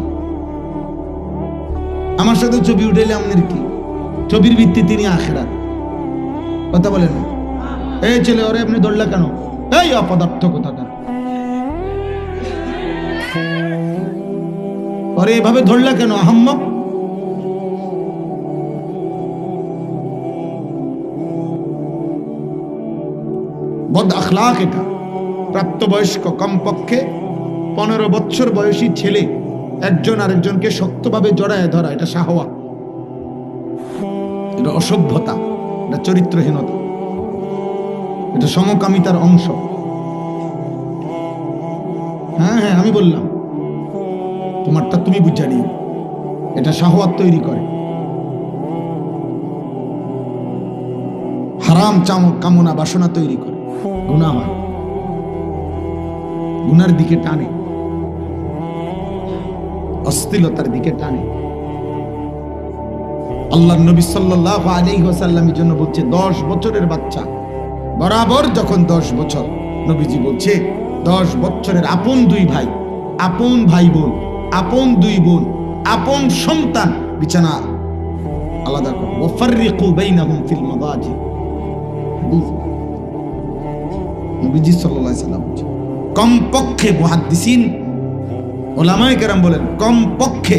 আমার সাথে ছবি উঠাইলে আপনার কি? ছবির ভিত্তি তিনি আখেরাত। কথা বলেন না? এই ছেলে, ওরে আপনি ধরলা কেন? এই অপদার্থ কোথাকার, ওরে এভাবে ধরলা কেন আহম্মক? বদ আখলাক এটা। প্রাপ্তবয়স্ক কমপক্ষে 15 বছর বয়সী ছেলে একজন আরেকজনকে শক্তভাবে জড়ায় ধরা, এটা শাহওয়া, এটা অসভ্যতা, এটা চরিত্রহীনতা, এটা সমকামিতার অংশ। হ্যাঁ হ্যাঁ, আমি বললাম, তোমারটা তুমি বুঝা নিও। এটা শাহওয়াত তৈরি করে, হারাম কামনা বাসনা তৈরি করে, গুনাহ হয়, গুনার দিকে টানে, অশ্লীলতার দিকে টানে। আল্লাহর নবী সাল্লাল্লাহু আলাইহি ওয়াসাল্লামের জন্য বলছে 10 বছরের বাচ্চা বরাবর যখন 10 বছর, নবীজি বলছে 10 বছরের আপন 2 ভাই, আপন ভাই বোন, আপন 2 বোন, আপন সন্তান বিছানা আলাদা করো। ওয়াফাররিকু বাইনাহুম ফিল মাদাজি। নবীজি সাল্লাল্লাহু আলাইহি ওয়াসাল্লাম কমপক্ষে, মুহাদ্দিসিন ওলামায়ে কেরাম বলেন, কমপক্ষে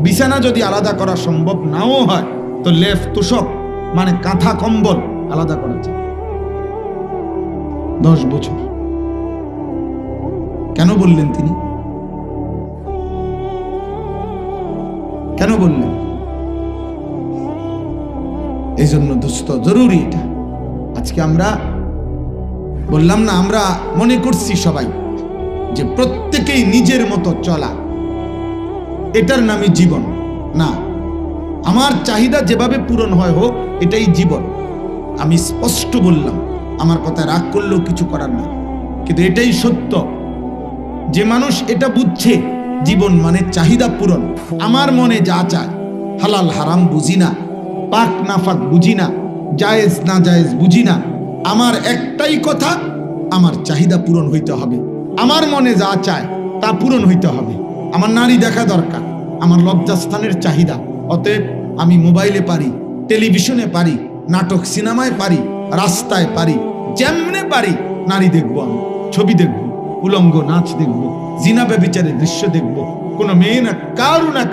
বিছানা যদি আলাদা করা সম্ভব নাও হয় তো লেফ তোষক মানে কাঁথা কম্বল আলাদা করা যায়। 10 বছর কেন বললেন তিনি? কেন বললেন? এই জন্য দোস্ত জরুরি এটা। আজকে আমরা বললাম না, আমরা মনে করছি সবাই যে প্রত্যেকেই নিজের মতো চলা, এটার নামই জীবন না। আমার চাহিদা যেভাবে পূরণ হয় হোক, এটাই জীবন। আমি স্পষ্ট বললাম, আমার কথায় রাগ করলেও কিছু করার নাই, কিন্তু এটাই সত্য। যে মানুষ এটা বুঝছে জীবন মানে চাহিদা পূরণ, আমার মনে যা চায়, হালাল হারাম বুঝি না, পাক নাফাক বুঝি না, জায়েজ না জায়েজ বুঝি না, আমার একটাই কথা, আমার চাহিদা পূরণ হইতে হবে। আমার মনে যা চায় তা পূরণ হইতে হবে। আমার নারী দেখা দরকার, আমার লজ্জাস্থানের চাহিদা। অতএব আমি মোবাইলে পারি, টেলিভিশনে পারি, নাটক সিনেমায় পারি, রাস্তায় পারি, যেমনে পারি নারী দেখবো, আমি ছবি দেখবো, উলঙ্গ নাচ দেখবো, জিনা ব্যভিচারের দৃশ্য দেখবো। কোনো মেয়ে না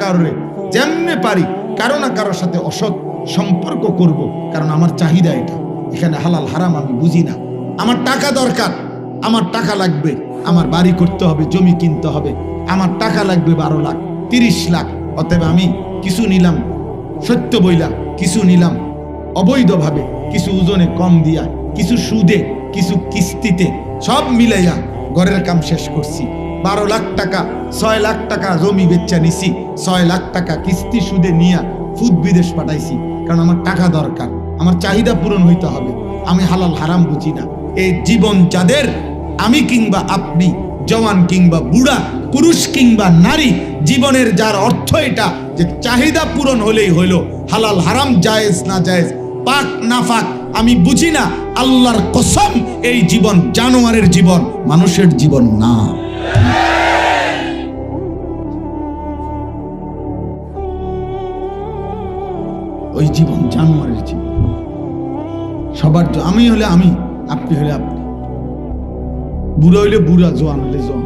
কারোরে যেমনে পারি কারো না কারোর সাথে অসৎ সম্পর্ক করব, কারণ আমার চাহিদা এটা। এখানে হালাল হারাম আমি বুঝি না। আমার টাকা দরকার, আমার টাকা লাগবে, আমার বাড়ি করতে হবে, জমি কিনতে হবে, আমার টাকা লাগবে 12 লাখ 30 লাখ। অতএব আমি কিছু নিলাম সত্য বইলা, কিছু নিলাম অবৈধভাবে, কিছু ওজনে কম দিয়া, কিছু সুদে, কিছু কিস্তিতে, সব মিলাইয়া ঘরের কাম শেষ করছি। 12 লাখ টাকা, 6 লাখ টাকা জমি বেচা নিছি, 6 লাখ টাকা কিস্তি সুদে নিয়া ফুদ বিদেশ পাঠাইছি, কারণ আমার টাকা দরকার, আমার চাহিদা পূরণ হইতে হবে। আমি হালাল হারাম বুঝি না। এই জীবন যাদের, আমি কিংবা আপনি, জওয়ান কিংবা বুড়া, পুরুষ কিংবা নারী, জীবনের যার অর্থ এটা যে চাহিদা পূরণ হলেই হইল, হালাল হারাম জায়েজ না জায়েজ, পাক নাফাক আমি বুঝি না, আল্লাহর কসম এই জীবন জানোয়ারের জীবন, মানুষের জীবন না। ওই জীবন জানোয়ারের জীবন। সবার, আমি হলে আমি, আপনি হলে আপনি, বুড়া হইলে বুড়া, জোয়ান হইলে জোয়ান।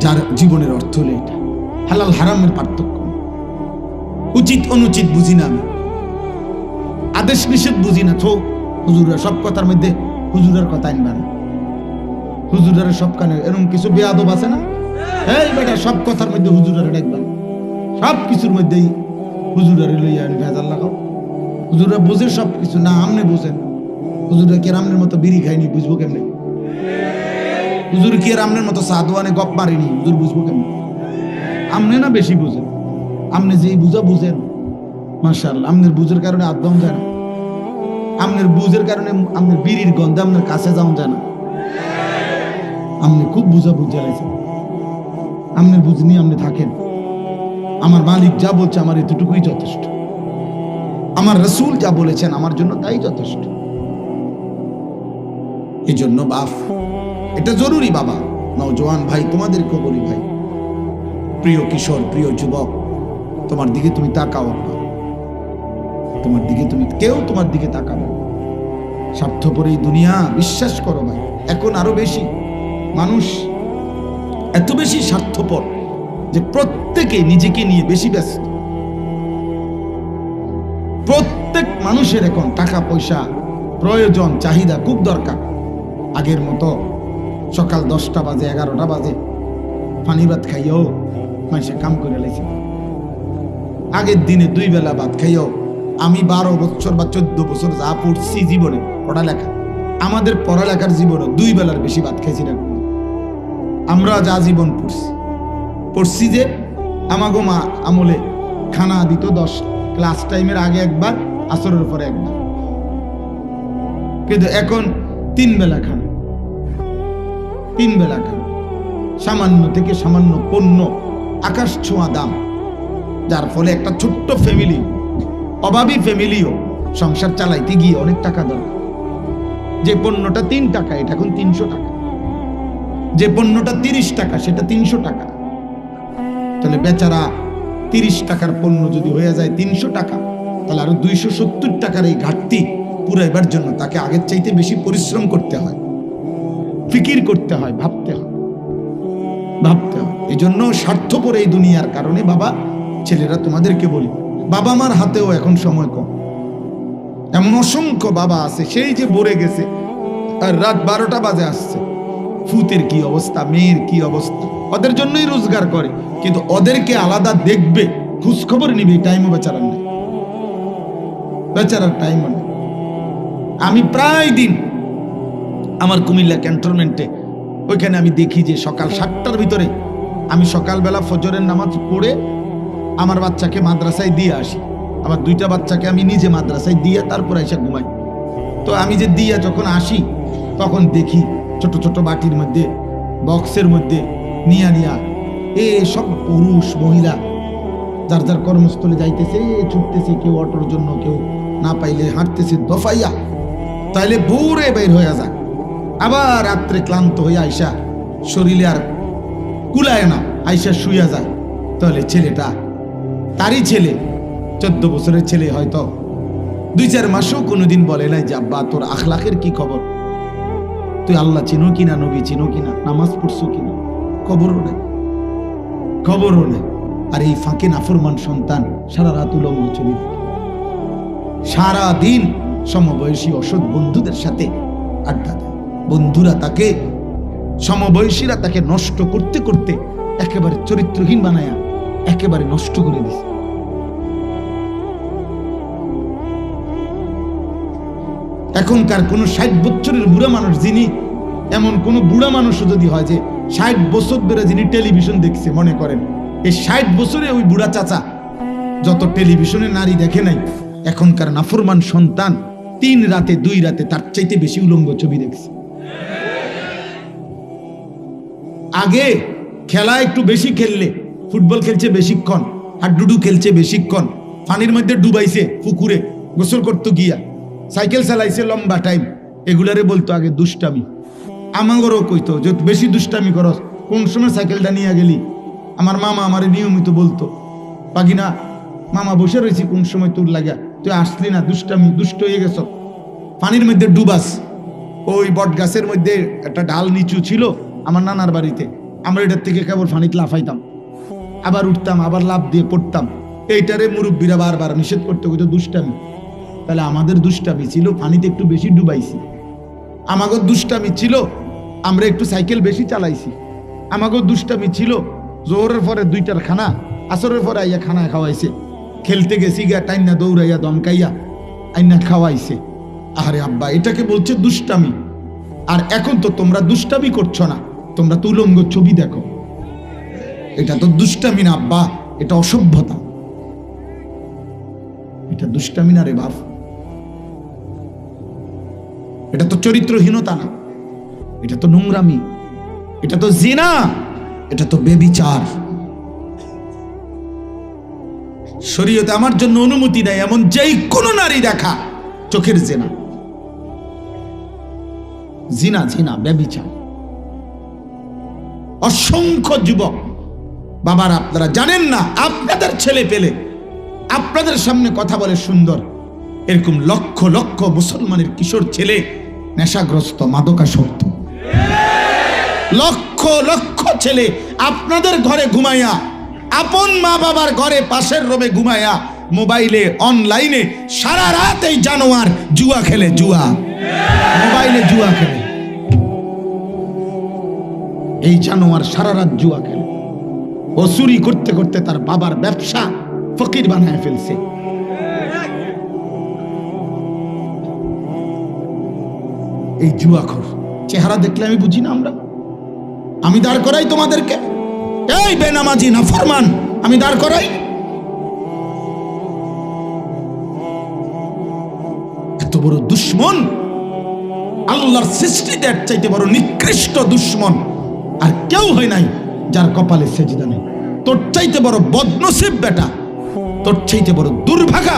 যার জীবনের অর্থ হলে এটা। হালাল হারামের পার্থক্য, উচিত অনুচিত বুঝি না, আমি আদেশ নিষেধ বুঝি না। তো হুজুরা সব কথার মধ্যে হুজুরের কথা আনবা না, হুজুরের সব কানে এরকম কিছু বেয়াদব আছে না, এই বেটা সব কথার মধ্যে হুজুরের ডাকবেন, সব কিছুর মধ্যেই হুজুরের লইয়া ভেজাল লাগাও। হুজুরা বুঝে সব কিছু না, আমনে বুঝেন। হুজুরা কি আমনের মতো বিড়ি খাইনি, বুঝবো কেমনে? হুজুর কি আমনের মতো সাধুয়ানে গপ মারিনি, হুজুর বুঝবো কেমনে? আমনে না বেশি বুঝেন, আমনে যেই বুঝা বুঝেন, মাশাআল্লাহ, আমনের বুঝের কারণে আদম যায় না। আপনার বুঝের কারণে আপনার বিড়ির গন্ধে আপনার কাছে যাওয়া যায় না। আপনি খুব বুঝা লাইছেন, আপনার বুঝ নিয়ে আপনি থাকেন। আমার মালিক যা বলছে আমার এতটুকুই যথেষ্ট, আমার রসুল যা বলেছেন আমার জন্য তাই যথেষ্ট। এই জন্য বাপ এটা জরুরি। বাবা, নওজোয়ান ভাই, তোমাদেরকেও বলি ভাই, প্রিয় কিশোর, প্রিয় যুবক, তোমার দিকে তুমি তাকাও না, তোমার দিকে তুমি কেউ তোমার দিকে তাকাবে। স্বার্থপর এই দুনিয়া, বিশ্বাস করো ভাই, এখন আরো বেশি মানুষ এত বেশি স্বার্থপর যে প্রত্যেকে নিজেকে নিয়ে বেশি ব্যস্ত। প্রত্যেক মানুষের এখন টাকা পয়সা প্রয়োজন, চাহিদা খুব দরকার। আগের মতো সকাল 10টা বাজে 11টা বাজে পানি ভাত খাইও মানুষে কাম করে লাইছে। আগের দিনে 2 বেলা ভাত খাইও। আমি 12 বছর বা 14 বছর যা পড়ছি জীবনে পড়ালেখা, আমাদের পড়ালেখার জীবনে 2 বেলার বেশি ভাত খাইছি না। আমরা যা জীবন পড়ছি যে আমাগো মা আমলে খানা দিত 10 ক্লাস টাইমের আগে একবার, আসরের পরে একবার, কিন্তু এখন 3 বেলা খানা, 3 বেলা খানা। সামান্য থেকে সামান্য পণ্য আকাশ ছোঁয়া দাম, যার ফলে একটা ছোট্ট ফ্যামিলি, অভাবী ফ্যামিলিও সংসার চালাইতে গিয়ে অনেক টাকা দরকার। যে পণ্যটা 3 টাকা এটা এখন 300 টাকা, যে পণ্যটা 30 টাকা সেটা 300 টাকা। তাহলে বেচারা 30 টাকার পণ্য যদি হয়ে যায় 300 টাকা, তাহলে আরো 270 টাকার এই ঘাটতি পুরাইবার জন্য তাকে আগের চাইতে বেশি পরিশ্রম করতে হয়, ফিকির করতে হয়, ভাবতে হয়। এই জন্য স্বার্থপর এই দুনিয়ার কারণে বাবা, ছেলেরা তোমাদেরকে বলি, বাবা মার হাতেও এখন সময় কম। এমন অসংখ্য বাবা আছে সেই যে বলে গেছে, আর রাত 12টা বাজে আসছে, ফুতের কি অবস্থা, মেয়ের কি অবস্থা, ওদের জন্যই রোজগার করে, কিন্তু ওদেরকে আলাদা দেখবে, খোঁজ খবর নিবে, টাইমও বেচারার নেই, বেচারার টাইমও নেই। আমি প্রায় দিন আমার কুমিল্লা ক্যান্টনমেন্টে ওইখানে আমি দেখি যে সকাল 7টার ভিতরে আমি সকালবেলা ফজরের নামাজ পড়ে আমার বাচ্চাকে মাদ্রাসায় দিয়ে আসি। আমার 2টা বাচ্চাকে আমি নিজে মাদ্রাসায় দিয়ে তারপর এসে ঘুমাই। তো আমি যে দিয়া যখন আসি তখন দেখি ছোট ছোট বাটির মধ্যে, বক্সের মধ্যে নিয়া এ সব পুরুষ মহিলা যার যার কর্মস্থলে যাইতেছে, ছুটতেছে, কেউ অটোর জন্য, কেউ না পাইলে হাঁটতেছে দফাইয়া, তাইলে ভোরে বের হয়ে যায়। আবার রাত্রে ক্লান্ত হয়ে আইসা শরীরে আর কুলায় না, আইসা শুয়ে যায়। তাহলে ছেলেটা, তারই ছেলে, 14 বছরের ছেলে, হয়তো 2-4 মাসও কোনোদিন বলে নাই যে আব্বা তোর আখলাকের কি খবর, তুই আল্লাহ চিনো কিনা, নবী চিনো কিনা, নামাজ পড়ছো কিনা, খবরও নেই। আর এই ফাঁকে নাফরমান সন্তান সারা রাত উলঙ্গ ছবি দেখে, সারা দিন সমবয়সী অসৎ বন্ধুদের সাথে আড্ডা দেয়। বন্ধুরা তাকে, সমবয়সীরা তাকে নষ্ট করতে করতে একেবারে চরিত্রহীন বানায়া একেবারে নষ্ট করে দিছে। এখনকার কোন 60 বছরের বুড়া মানুষ, যিনি, এমন কোন বুড়া মানুষ যদি হয় যে 60 বছর ধরে যিনি টেলিভিশন দেখছে, মনে করেন এই 60 বছরে ওই বুড়া চাচা যত টেলিভিশনে নারী দেখে নাই, এখনকার নাফরমান সন্তান 3 রাতে 2 রাতে তার চাইতে বেশি উলঙ্গ ছবি দেখছে। আগে খেলা একটু বেশি খেললে, ফুটবল খেলছে বেশিক্ষণ, হাডুডু খেলছে বেশিক্ষণ, পানির মধ্যে ডুবাইছে, পুকুরে গোসল করতে গিয়া সাইকেল চালাইছে লম্বা টাইম, এগুলারে বলতো আগে দুষ্টামি। আমাগরও কইতো যে বেশি দুষ্টামি করস, কোন সময় সাইকেলটা নিয়ে গেলি। আমার মামা আমারে নিয়মিত বলতো, পাগিনা মামা বসে রয়েছি, কোন সময় তোর লাগা তুই আসলি না, দুষ্টামি, দুষ্ট হয়ে গেছ, পানির মধ্যে ডুবাস। ওই বট গাছের মধ্যে একটা ডাল নিচু ছিল আমার নানার বাড়িতে, আমরা এটার থেকে কেবল পানিতে লাফাইতাম, আবার উঠতাম, আবার লাফ দিয়ে পড়তাম। এইটারে মুরব্বীরা বারবার নিষেধ করতে হইতো দুষ্টামি। তাহলে আমাদের দুষ্টামি ছিল পানিতে একটু বেশি ডুবাইছি, আমাগো দুষ্টামি ছিল আমরা একটু সাইকেল বেশি চালাইছি, আমাগো দুষ্টামি ছিল জোহরের পরে 2টার খানা, আসরের পরে আইয়া খানা খাওয়াইছে, খেলতে গেছি গা টাইনা দৌড়াইয়া দমকাইয়া আইনা খাওয়াইছে। আরে আব্বা, এটাকে বলছে দুষ্টামি। আর এখন তো তোমরা দুষ্টামি করছো না, তোমরা তো উলঙ্গ ছবি দেখো। এটা তো দুষ্টামি না আব্বা, এটা অসভ্যতা, এটা দুষ্টামি না রে বাপ। এটা তো চরিত্রহীনতা না, এটা তো নোংরামি, এটা তো জিনা, এটা তো বেবিচার। শরীয়তে আমার জন্য অনুমতি নেই এমন যেই কোনো নারী দেখা চোখের জিনা, জিনা জিনা বেবিচার। অসংখ্য যুবক বাবারা, আপনারা জানেন না, আপনাদের ছেলে পেলে আপনাদের সামনে কথা বলে সুন্দর, এরকম লক্ষ লক্ষ মুসলমানের কিশোর ছেলে নেশাগ্রস্ত, মাদকাসক্ত। লক্ষ লক্ষ ছেলে আপনাদের ঘরে ঘুমাইয়া, আপন মা বাবার ঘরে পাশের রুমে ঘুমাইয়া, মোবাইলে অনলাইনে সারা রাত এই জানোয়ার জুয়া খেলে, জুয়া, মোবাইলে জুয়া খেলে। এই জানোয়ার সারা রাত জুয়া খেলে। ও চুরি করতে করতে তার বাবার ব্যবসা ফকির বানায় ফেলছে। এই জুয়াখোর চেহারা দেখলে আমি বুঝি না। আমি দাঁড় করাই তোমাদেরকে, এই বেনামাজি নাফরমান, আমি দাঁড় করাই। এত বড় দুশ্মন, আল্লাহর সৃষ্টিদের চাইতে বড় নিকৃষ্ট দুশ্মন আর কেউ হয় নাই যার কপালে সেজদা নেই। তোর চাইতে বড় বদনসিব বেটা, তোর চাইতে বড় দুর্ভাগা,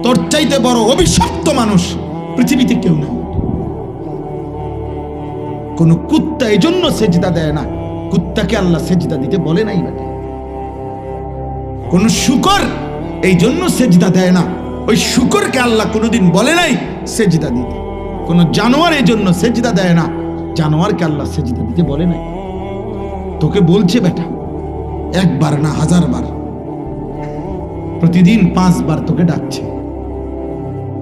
তোর চাইতে বড় অভিশপ্ত মানুষ পৃথিবীতে কেউ নেই। কোন কুত্তা এই জন্য সেজদা দেয় না, কুত্তাকে আল্লাহ সেজদা দিতে বলে নাই। কোন শুকর এই জন্য সেজদা দেয় না, ওই শুকরকে আল্লাহ কোনোদিন বলে নাই সেজদা দিতে। কোন জানোয়ার এই জন্য সেজদা দেয় না, জানোয়ারকে আল্লাহ সেজদা দিতে বলে নাই। তোকে বলছে বেটা, একবার না 1000 বার, প্রতিদিন 5 বার তোকে ডাকছে।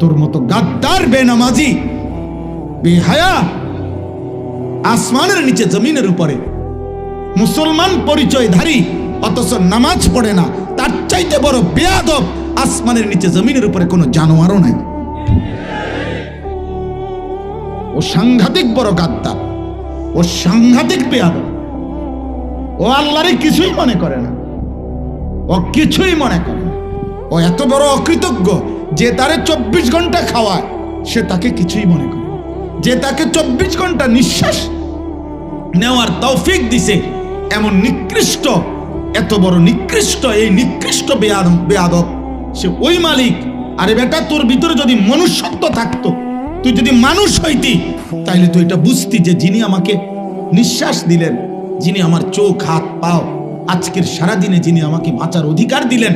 তোর মতো গাদ্দার, বেনামাজি, বেহায়া, আসমানের নিচে জমিনের উপরে মুসলমান পরিচয়ধারী অথচ নামাজ পড়ে না, তার চাইতে বড় বেয়াদব আসমানের নিচে জমিনের উপরে কোনো জানোয়ারও নাই। ও সাংঘাতিক বড় গাদ্দার, ও সাংঘাতিক বেয়াদব। ও আল্লাহরে কিছুই মনে করে না, ও কিছুই মনে করে না। ও এত বড় অকৃতজ্ঞ যে তারে 24 ঘন্টা খাওয়ায়, সে তাকে কিছুই মনে করে। যে তাকে 24 ঘন্টা নিঃশ্বাস নেওয়ার তৌফিক দিছে, এমন নিকৃষ্ট, এত বড় নিকৃষ্ট, এই নিকৃষ্ট বেয়াদব সে ওই মালিক। আরে বেটা, তোর ভিতরে যদি মনুষ্যত্ব থাকতো, তুই যদি মানুষ হইতি, তাইলে তুই এটা বুঝতি যে যিনি আমাকে নিঃশ্বাস দিলেন, যিনি আমার চোখ হাত পাও আজকের সারাদিনে যিনি আমাকে বাঁচার অধিকার দিলেন,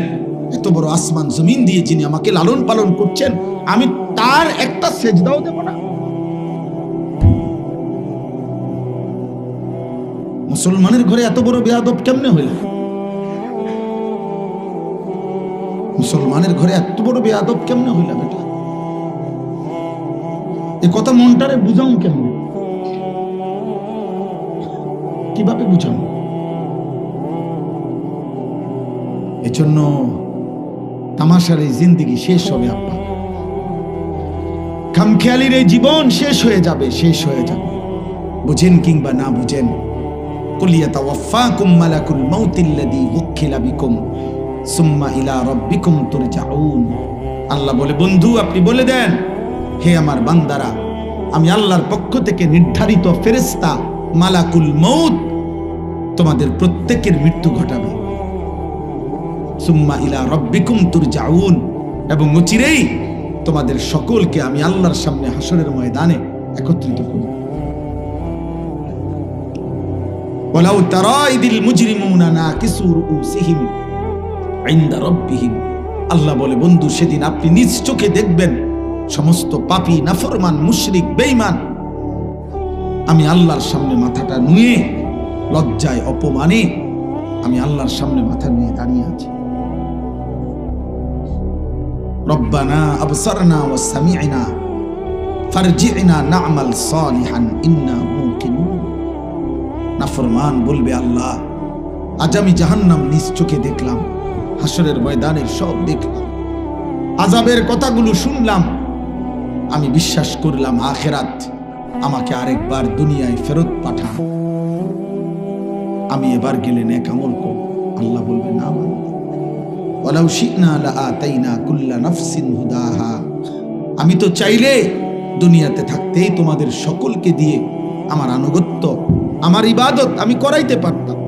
এত বড় আসমান জমিন দিয়ে যিনি আমাকে লালন পালন করছেন, আমি তার একটা সেজদাও দেব না। মুসলমানের ঘরে এত বড় বেয়াদব কেমনে হইল? মুসলমানের ঘরে এত বড় বেয়াদব কেমনে হইল বেটা? এ কথা মনটারে বুঝাও কেমনে? কিভাবে বুঝাও? এজন্য তামাশার এই জিন্দেগি শেষ হবে আব্বা, খামখেয়ালির এই জীবন শেষ হয়ে যাবে, শেষ হয়ে যাবে। বুঝেন কিংবা না বুঝেন, কুলিয়াতাওয়াফাকুম মালাকুল মাউতিল্লাযী ওয়াক্কিলা বিকুম সুম্মা ইলা রাব্বিকুম তুরজাউন। আল্লাহ বলে, বন্ধু আপনি বলে দেন, হে আমার বান্দারা, আমি আল্লাহর পক্ষ থেকে নির্ধারিত ফেরেশতা মালাকুল মউত তোমাদের প্রত্যেকের মৃত্যু ঘটাবে। সুম্মা ইলা রাব্বিকুম তুরজাউন, এবং অচিরেই তোমাদের সকলকে আমি আল্লাহর সামনে হাসরের ময়দানে একত্রিত করব। ওয়ালাউ তারা ইদিল মুজরিমুনা নাকিসু রুউসিহিম ইনদা রাব্বিহিম। আল্লাহ বলে, বন্ধু সেদিন আপনি নিজ চোখে দেখবেন সমস্ত পাপী, নাফরমান, মুশরিক, বেঈমান আমি আল্লাহর সামনে মাথাটা নুয়ে লজ্জায় অপমানে আমি আল্লাহর সামনে মাথা নিয়ে দাঁড়িয়ে আছি। রব্বানা আবসারনা ওয়া সামি'না ফারজি'না না'মাল সালিহান ইন্না মুকিনুন। নাফরমান বলবে, আল্লাহ আজ আমি জাহান্নাম নিজ চোখে দেখলাম, হাসরের ময়দানের সব দেখলাম, আযাবের কথাগুলো শুনলাম, আমি বিশ্বাস করলাম আখিরাত, আমাকে আরেকবার দুনিয়ায় ফেরত পাঠান, আমি এবার গেলে নেক আমল করব। আল্লাহ বলবে, না বান্দা, ওয়ালাউ শি'না লাআতাইনা কুল্লা নাফসিন হুদাহা। আমি তো চাইলে দুনিয়াতে থাকতেই তোমাদের সকলকে দিয়ে আমার আনুগত্য, আমার ইবাদত আমি করাইতে পারতাম।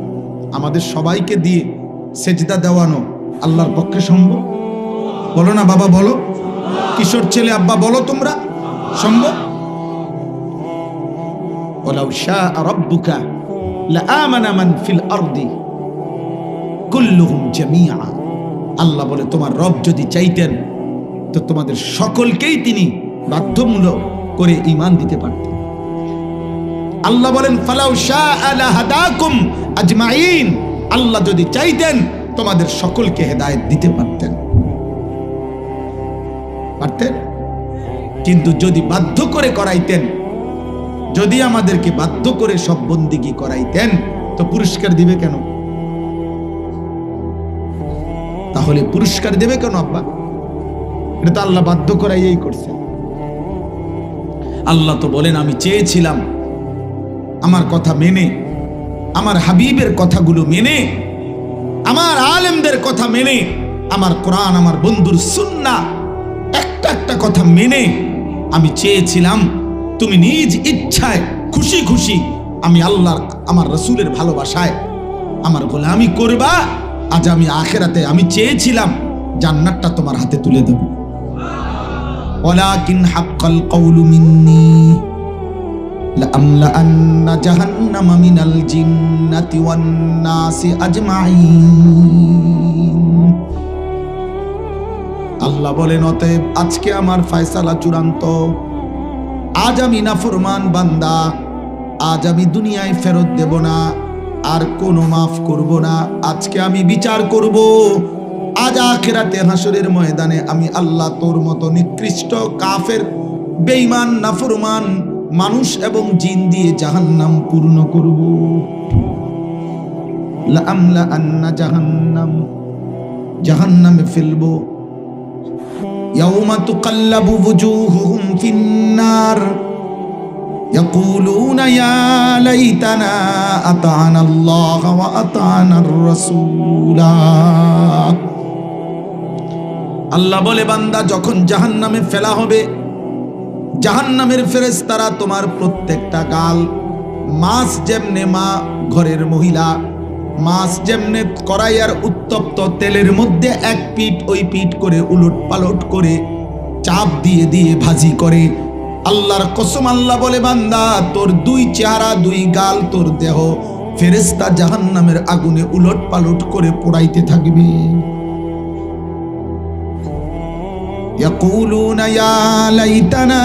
আমাদের সবাইকে দিয়ে সেজদা দেওয়ানো আল্লাহর পক্ষে সম্ভব? বলো না বাবা, বলো। কিশোর ছেলে আব্বা বলো, তোমরা সম্ভব? ওয়ালাউ শাআ রাব্বুকা লাআমানা মান ফিল আরদি কুল্লুহুম জামিআ। আল্লাহ বলে তোমার রব যদি চাইতেন তো তোমাদের সকলকেই তিনি বাধ্যমূলক করে ঈমান দিতে পারতেন। আল্লাহ বলেন ফালাউ শাআ লাহাদাকুম আজমাইন। আল্লাহ যদি চাইতেন তোমাদের সকলকে হেদায়েত দিতে পারতেন। কিন্তু যদি বাধ্য করে করাইতেন, যদি আমাদেরকে বাধ্য করে সব বন্দিগি করাইতেন তো পুরস্কার দিবে কেন? তাহলে পুরস্কার দেবে কেন আব্বা? এটা তো আল্লাহ বাধ্য করাইয়াই করছে। আল্লাহ তো বলেন আমি চেয়েছিলাম আমার কথা মেনে, আমার হাবিবের কথাগুলো মেনে, আমার আলেমদের কথা মেনে, আমার কোরআন, আমার বন্ধুর সুন্নাহ একটা একটা কথা মেনে আমি চেয়েছিলাম তুমি নিজ ইচ্ছায় খুশি খুশি আমি আল্লাহর, আমার রাসূলের ভালোবাসায় আমার গোলামি করবা। আজ আমি আখিরাতে আমি চেয়েছিলাম জান্নাতটা তোমার হাতে তুলে দেব। ওয়ালাকিন হাক্কাল কওলু মিন্নী লাআমলাআন্না জাহান্নামা মিনাল জিন্নাতি ওয়ান নাসি আজমাইন। আল্লাহ বলেন অতএব আজকে আমার ফয়সালা চূড়ান্ত। আজ আমি নাফরমান বান্দা, আজ আমি দুনিয়ায় ফেরত দেব না, আর কোনো মাফ করব না। আজকে আমি বিচার করব। আজ আখিরাতে হাসরের ময়দানে আমি আল্লাহ তোর মতো নিকৃষ্ট কাফের, বেঈমান, নাফরমান মানুষ এবং জিন দিয়ে জাহান্নাম পূর্ণ করব। লাআমলাআন্না জাহান্নাম, জাহান্নামে ফেলবো। ইয়াউমা তুকাল্লাবু ওয়ুজুহুহুম ফিন্নার ইয়াকুলুনা ইয়া লাইতানা আতা'না আল্লাহ ওয়া আতা'নার রাসূলা। আল্লাহ বলে বান্দা যখন জাহান্নামে ফেলা হবে, জাহান্নামের ফেরেশতারা তোমার প্রত্যেকটা গাল, মাছ যেমনে মা ঘরের মহিলা মাছ যেমনে কড়াইয়ার উত্তপ্ত তেলের মধ্যে এক পিঠ ওই পিঠ করে উলট পালট করে চাপ দিয়ে দিয়ে ভাজি করে, আল্লাহর কসম আল্লাহ বলে বান্দা তোর দুই চেহারা, দুই গাল, তোর দেহ ফেরেশতা জাহান্নামের আগুনে উলট পালট করে পোড়াইতে থাকবে। ইয়াকুলুনা ইয়া লাইতানা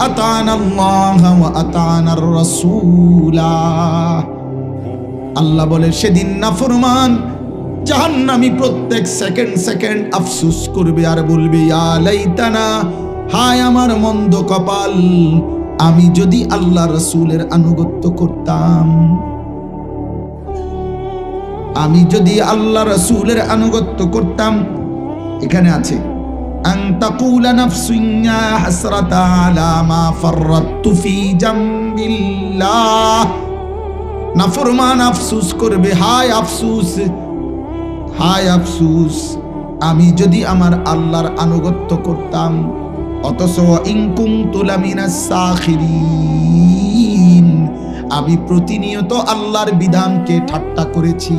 আতা'না আল্লাহ ওয়া আতা'নার রাসূলা। আল্লাহ বলে সেদিন নাফরমান জাহান্নামী প্রত্যেক সেকেন্ড সেকেন্ড আফসোস করবে আর বলবে ইয়া লাইতানা, হায় আমার মন্দ কপাল, আমি যদি আল্লাহ রাসূলের আনুগত্য করতাম, আমি যদি আল্লাহ রাসূলের আনুগত্য করতাম। এখানে আছে আন তাকুলা নাফসুন ইয়া হাসরাতা আলা মা ফাররাতু ফি জামবিল্লাহ। নাফরমান আফসোস করবে, হায় আফসোস, হায় আফসোস, আমি যদি আমার আল্লাহর আনুগত্য করতাম। অথচ ইন কুনতু লামিনাস সাখিরিন, আমি প্রতিনিয়ত আল্লাহর বিধানকে ঠাট্টা করেছি।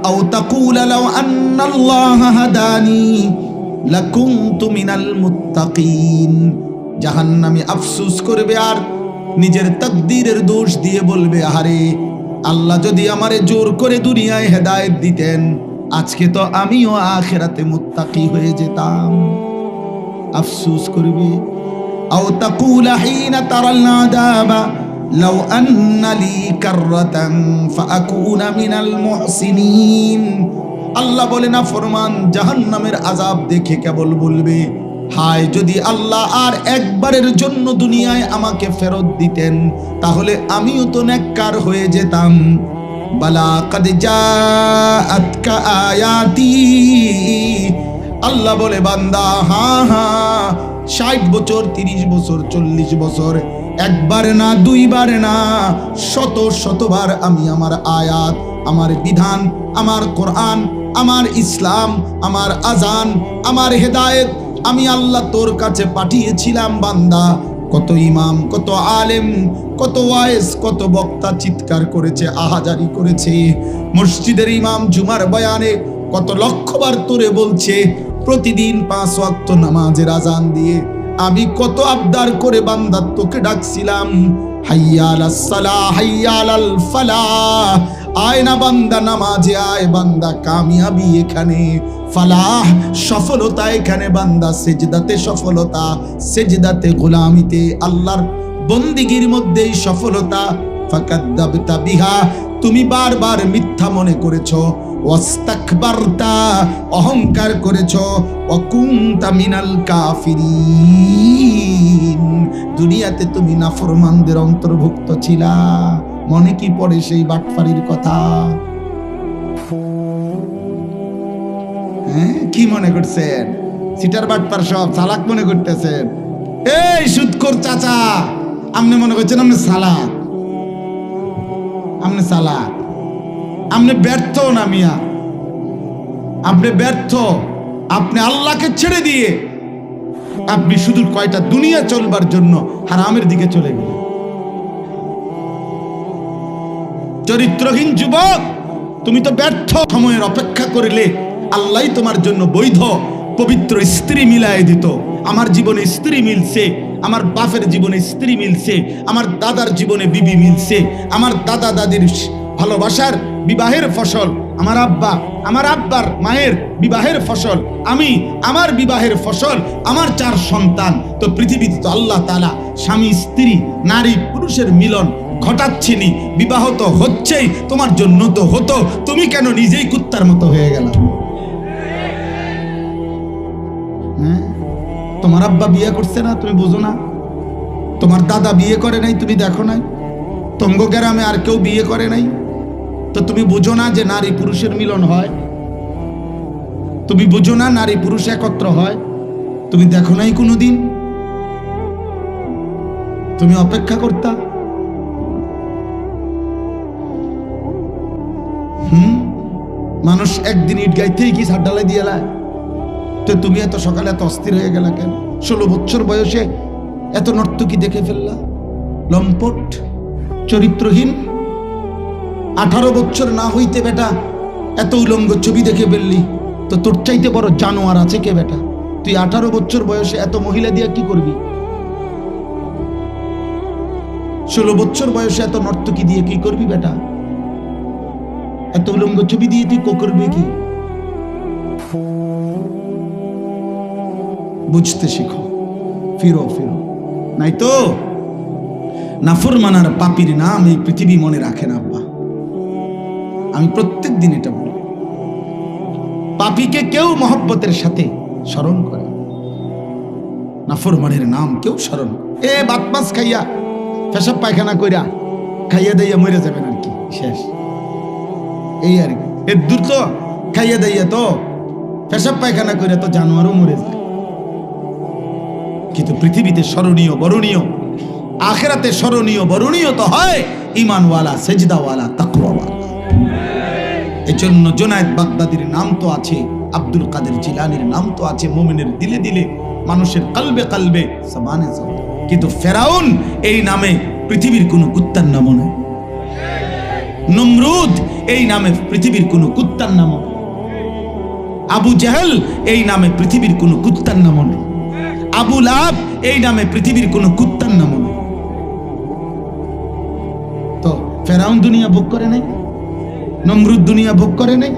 আও তাকুলা লাউ আন্নাল্লাহা হাদানি লাকুনতু মিনাল মুত্তাকিন। জাহান্নামী আফসোস করবে আর নিজের তাকদীরের দোষ দিয়ে বলবে, আরে আল্লাহ যদি আমারে জোর করে দুনিয়ায় হেদায়েত দিতেন, আজকে তো আমিও আখিরাতে মুত্তাকি হয়ে যেতাম। আফসোস করবে। আও তাকুলা হিনা তারাল আযাবা লাউ আন্না লি কাররাতান ফাআকুনা মিনাল মুহসিনিন। আল্লাহ বলে না ফরমান জাহান্নামের আযাব দেখে কেবল বলবে, হায় যদি আল্লাহ আর একবারের জন্য দুনিয়ায় আমাকে ফেরত দিতেন, তাহলে আমিও তো নেককার হয়ে যেতাম। বালা কাদ জাআতকা আয়াতি। আল্লাহ বলে বান্দা হ্যাঁ হ্যাঁ, 60 বছর, 30 বছর, 40 বছর, একবার না দুইবার না, শত শতবার আমি আমার আয়াত আমার বিধান, আমার কোরআন, আমার ইসলাম, আমার আজান, আমার হেদায়েত আমি আল্লাহ তোর কাছে পাঠিয়েছিলাম বান্দা। কত ইমাম, কত আলেম, কত ওয়াইজ, কত বক্তা চিৎকার করেছে, আহাজারি করেছে। মসজিদের ইমাম জুমার বয়ানে কত লক্ষবার তোরে বলছে। প্রতিদিন 5 ওয়াক্ত নামাজের আজান দিয়ে আমি কত আবদার করে বান্দা তোকে ডাকছিলাম, হাইয়া আলাস সালাহ, হাইয়া আলাল ফালাহ, আয় না বান্দা নামাজে আয়, বান্দা কামিয়াবি এখানে, ফালাহ সফলতা এখানে, বান্দা সেজদাতে সফলতা, সেজদাতে গোলামিতে আল্লাহর বন্দিগির মধ্যেই সফলতা। ফাকাদ্দাবতা বিহা, তুমি বারবার মিথ্যা মনে করেছো, ওয়াস্তাকবারতা অহংকার করেছো, ওয়াকুনতা মিনাল কাফিরিন দুনিয়াতে তুমি নাফরমানদের অন্তর্ভুক্ত ছিলা। মনে কি পড়ে সেই বাটফারির কথা? হ্যাঁ, কি মনে করছেন? সিটার বাটপার সব চালাক মনে করতেছেন? এই সুদখোর চাচা, আপনি মনে করছেন আপনি চালাক? আপনি চালাক, আপনি ব্যর্থ না মিয়া, আপনি ব্যর্থ। আপনি আল্লাহকে ছেড়ে দিয়ে আপনি শুধু কয়টা দুনিয়া চলবার জন্য হারামের দিকে চলে গেলেন। চরিত্রহীন যুবক, তুমি তো ব্যর্থ। সময়ের অপেক্ষা করিলে আল্লাহ তোমার জন্য বৈধ পবিত্র স্ত্রী মিলায় দিত। আমার জীবনে স্ত্রী মিলছে, আমার বাপের জীবনে স্ত্রী মিলছে, আমার দাদার জীবনে বিবি মিলছে, আমার দাদা দাদির ভালোবাসার বিবাহের ফসল, আমার আব্বা, আমার আব্বার মায়ের বিবাহের ফসল, আমি আমার বিবাহের ফসল, আমার 4 সন্তান। তো পৃথিবীতে তো আল্লাহ তাআলা স্বামী স্ত্রী নারী পুরুষের মিলন ঘটাচ্ছেনি, বিবাহ তো হচ্ছেই, তোমার জন্য তো হতো, তুমি কেন নিজেই কুত্তার মতো হয়ে গেল? হ্যাঁ, তোমার আব্বা বিয়ে করছে না, তুমি বুঝো না? তোমার দাদা বিয়ে করে নাই, তুমি দেখো নাই? তঙ্গ গ্রামে আর কেউ বিয়ে করে নাই, তো তুমি বুঝো না যে নারী পুরুষের মিলন হয়? তুমি বুঝো না নারী পুরুষ একত্র হয়? তুমি দেখো নাই কোনোদিন? তুমি অপেক্ষা করতা? মানুষ একদিন ইট গাইতেই কি ছাদ ঢালাই দিয়ে লায়? তো তুমি এত সকালে এত অস্থির হয়ে গেলা কেন? 16 বছর বয়সে এত নর্তকী দেখে ফেললা, লম্পট, চরিত্রহীন। 18 বছর না হইতে বেটা এত উলঙ্গ ছবি দেখে ফেললি, তো তোর চাইতে বড় জানোয়ার আছে কে বেটা? তুই 18 বছর বয়সে এত মহিলা দিয়া কি করবি? 16 বছর বয়সে এত নর্তকী দিয়ে কি করবি বেটা? এত উলঙ্গ ছবি দিয়ে তুই করবি কি? বুঝতে শিখো, ফিরো ফিরো, নাই তো নাফরমানার পাপীর নাম এই পৃথিবী মনে রাখে না আব্বা। আমি প্রত্যেক দিন এটা বলি, পাপীকে কেউ মহব্বতের সাথে স্মরণ করে, নাফরমানের নাম কেউ স্মরণ। এ বাত মাছ খাইয়া পেশাব পায়খানা কইরা খাইয়া দাইয়া মরে যাবেন আর কি, শেষ এই আর কি। এর দূর তো খাইয়া দাইয়া তো পেশাব পায়খানা কইরা তো জানোয়ারও মরে যায়। কিন্তু পৃথিবীতে স্মরণীয় বরণীয়, আখিরাতে স্মরণীয় বরণীয় তো হয় ঈমানওয়ালা, সেজদাওয়ালা, তাকওয়াওয়ালা। এজন্য জুনায়েদ বাগদাদির নাম তো আছে, আব্দুল কাদের জিলানীর নাম তো আছে, মুমিনের দিলে দিলে, মানুষের কলবে কলবে, জবানে জবানে। কিন্তু ফেরাউন এই নামে পৃথিবীর কোনো কুত্তার নামও নয়। নমরুদ এই নামে পৃথিবীর কোনো কুত্তার নামও নয়। আবু জেহেল এই নামে পৃথিবীর কোনো কুত্তার নামও নয়। আবু লাহাব এই নামে পৃথিবীর কোনো কুত্তার নামও নয়। তো ফেরাউন দুনিয়া ভোগ করে নাই, নমরুদ দুনিয়া ভোগ করে নাই,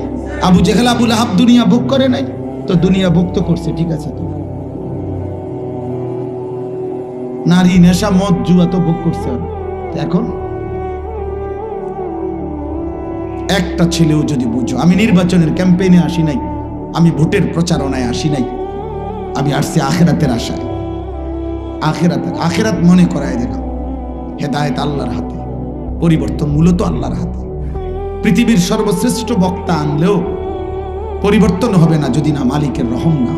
আবু জেহেল আবু লাহাব দুনিয়া ভোগ করে নাই। তো দুনিয়া ভোগ তো করছে, ঠিক আছে। তো নারী, নেশা, মদ, জুয়া তো ভোগ করছে। এখন একটা ছেলেও যদি বুঝো, আমি নির্বাচনের ক্যাম্পেইনে আসি নাই, আমি ভোটের প্রচারণায় আসি নাই, আমি আসছি আখিরাতের আশায়। আখিরাত মনে করায় দেখাও। হেদায়েত আল্লাহর হাতে, পরিবর্তন মূলত আল্লাহর হাতে। পৃথিবীর সর্বশ্রেষ্ঠ বক্তা আনলেও পরিবর্তন হবে না যদি না মালিকের রহম না।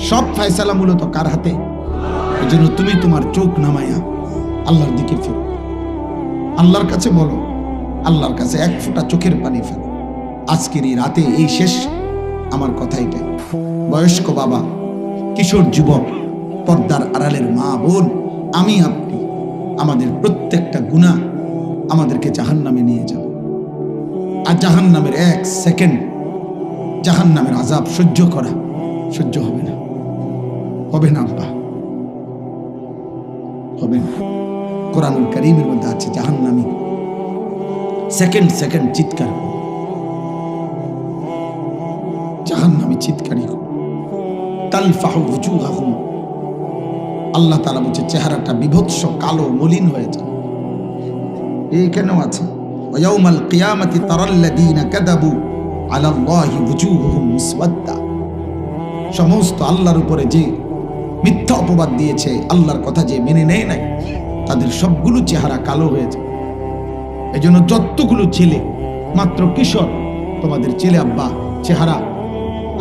সব ফয়সালা মূলত কার হাতে? এজন্য তুমি তোমার চোখ নামাইয়া আল্লাহর দিকে ফিরো, আল্লাহর কাছে বলো, আল্লাহর কাছে এক ফোঁটা চোখের পানি ফেলো। আজকের এই রাতে এই শেষ আমার কথা এটাই। বয়স্ক বাবা, কিশোর যুবক, পর্দার আড়ালের মা বোন, আমি আপনি, আমাদের প্রত্যেকটা গুনাহ আমাদেরকে জাহান্নামে নিয়ে যাবে। আর জাহান্নামের এক সেকেন্ড জাহান্নামের আযাব সহ্য করা সহ্য হবে না, হবে না আব্বা, হবে না। কোরআনুল কারীমের মধ্যে আছে জাহান্নামী সেকেন্ড সেকেন্ড চিৎকার, জাহান্নামী চিৎকারই তালফাহু ওয়ুজুহাহুম। আল্লাহ তাআলা বলছে চেহারাটা বিভৎস কালো মলিন হয়ে যায়। এইখানেও আছে ওয়ায়াউমাল কিয়ামাতি তারাল্লাযীনা কাযাবু আলাল্লাহি ওয়ুজুহুহুম মুসওয়াদ্দা। সমস্ত আল্লাহর উপরে যে মিথ্যা অপবাদ দিয়েছে, আল্লাহর কথা যে মেনে নেয় নাই, তাদের সবগুলো চেহারা কালো হয়ে যায়। এজন্য যতগুলো ছেলে মাত্র কিশোর, তোমাদের ছেলে আব্বা চেহারা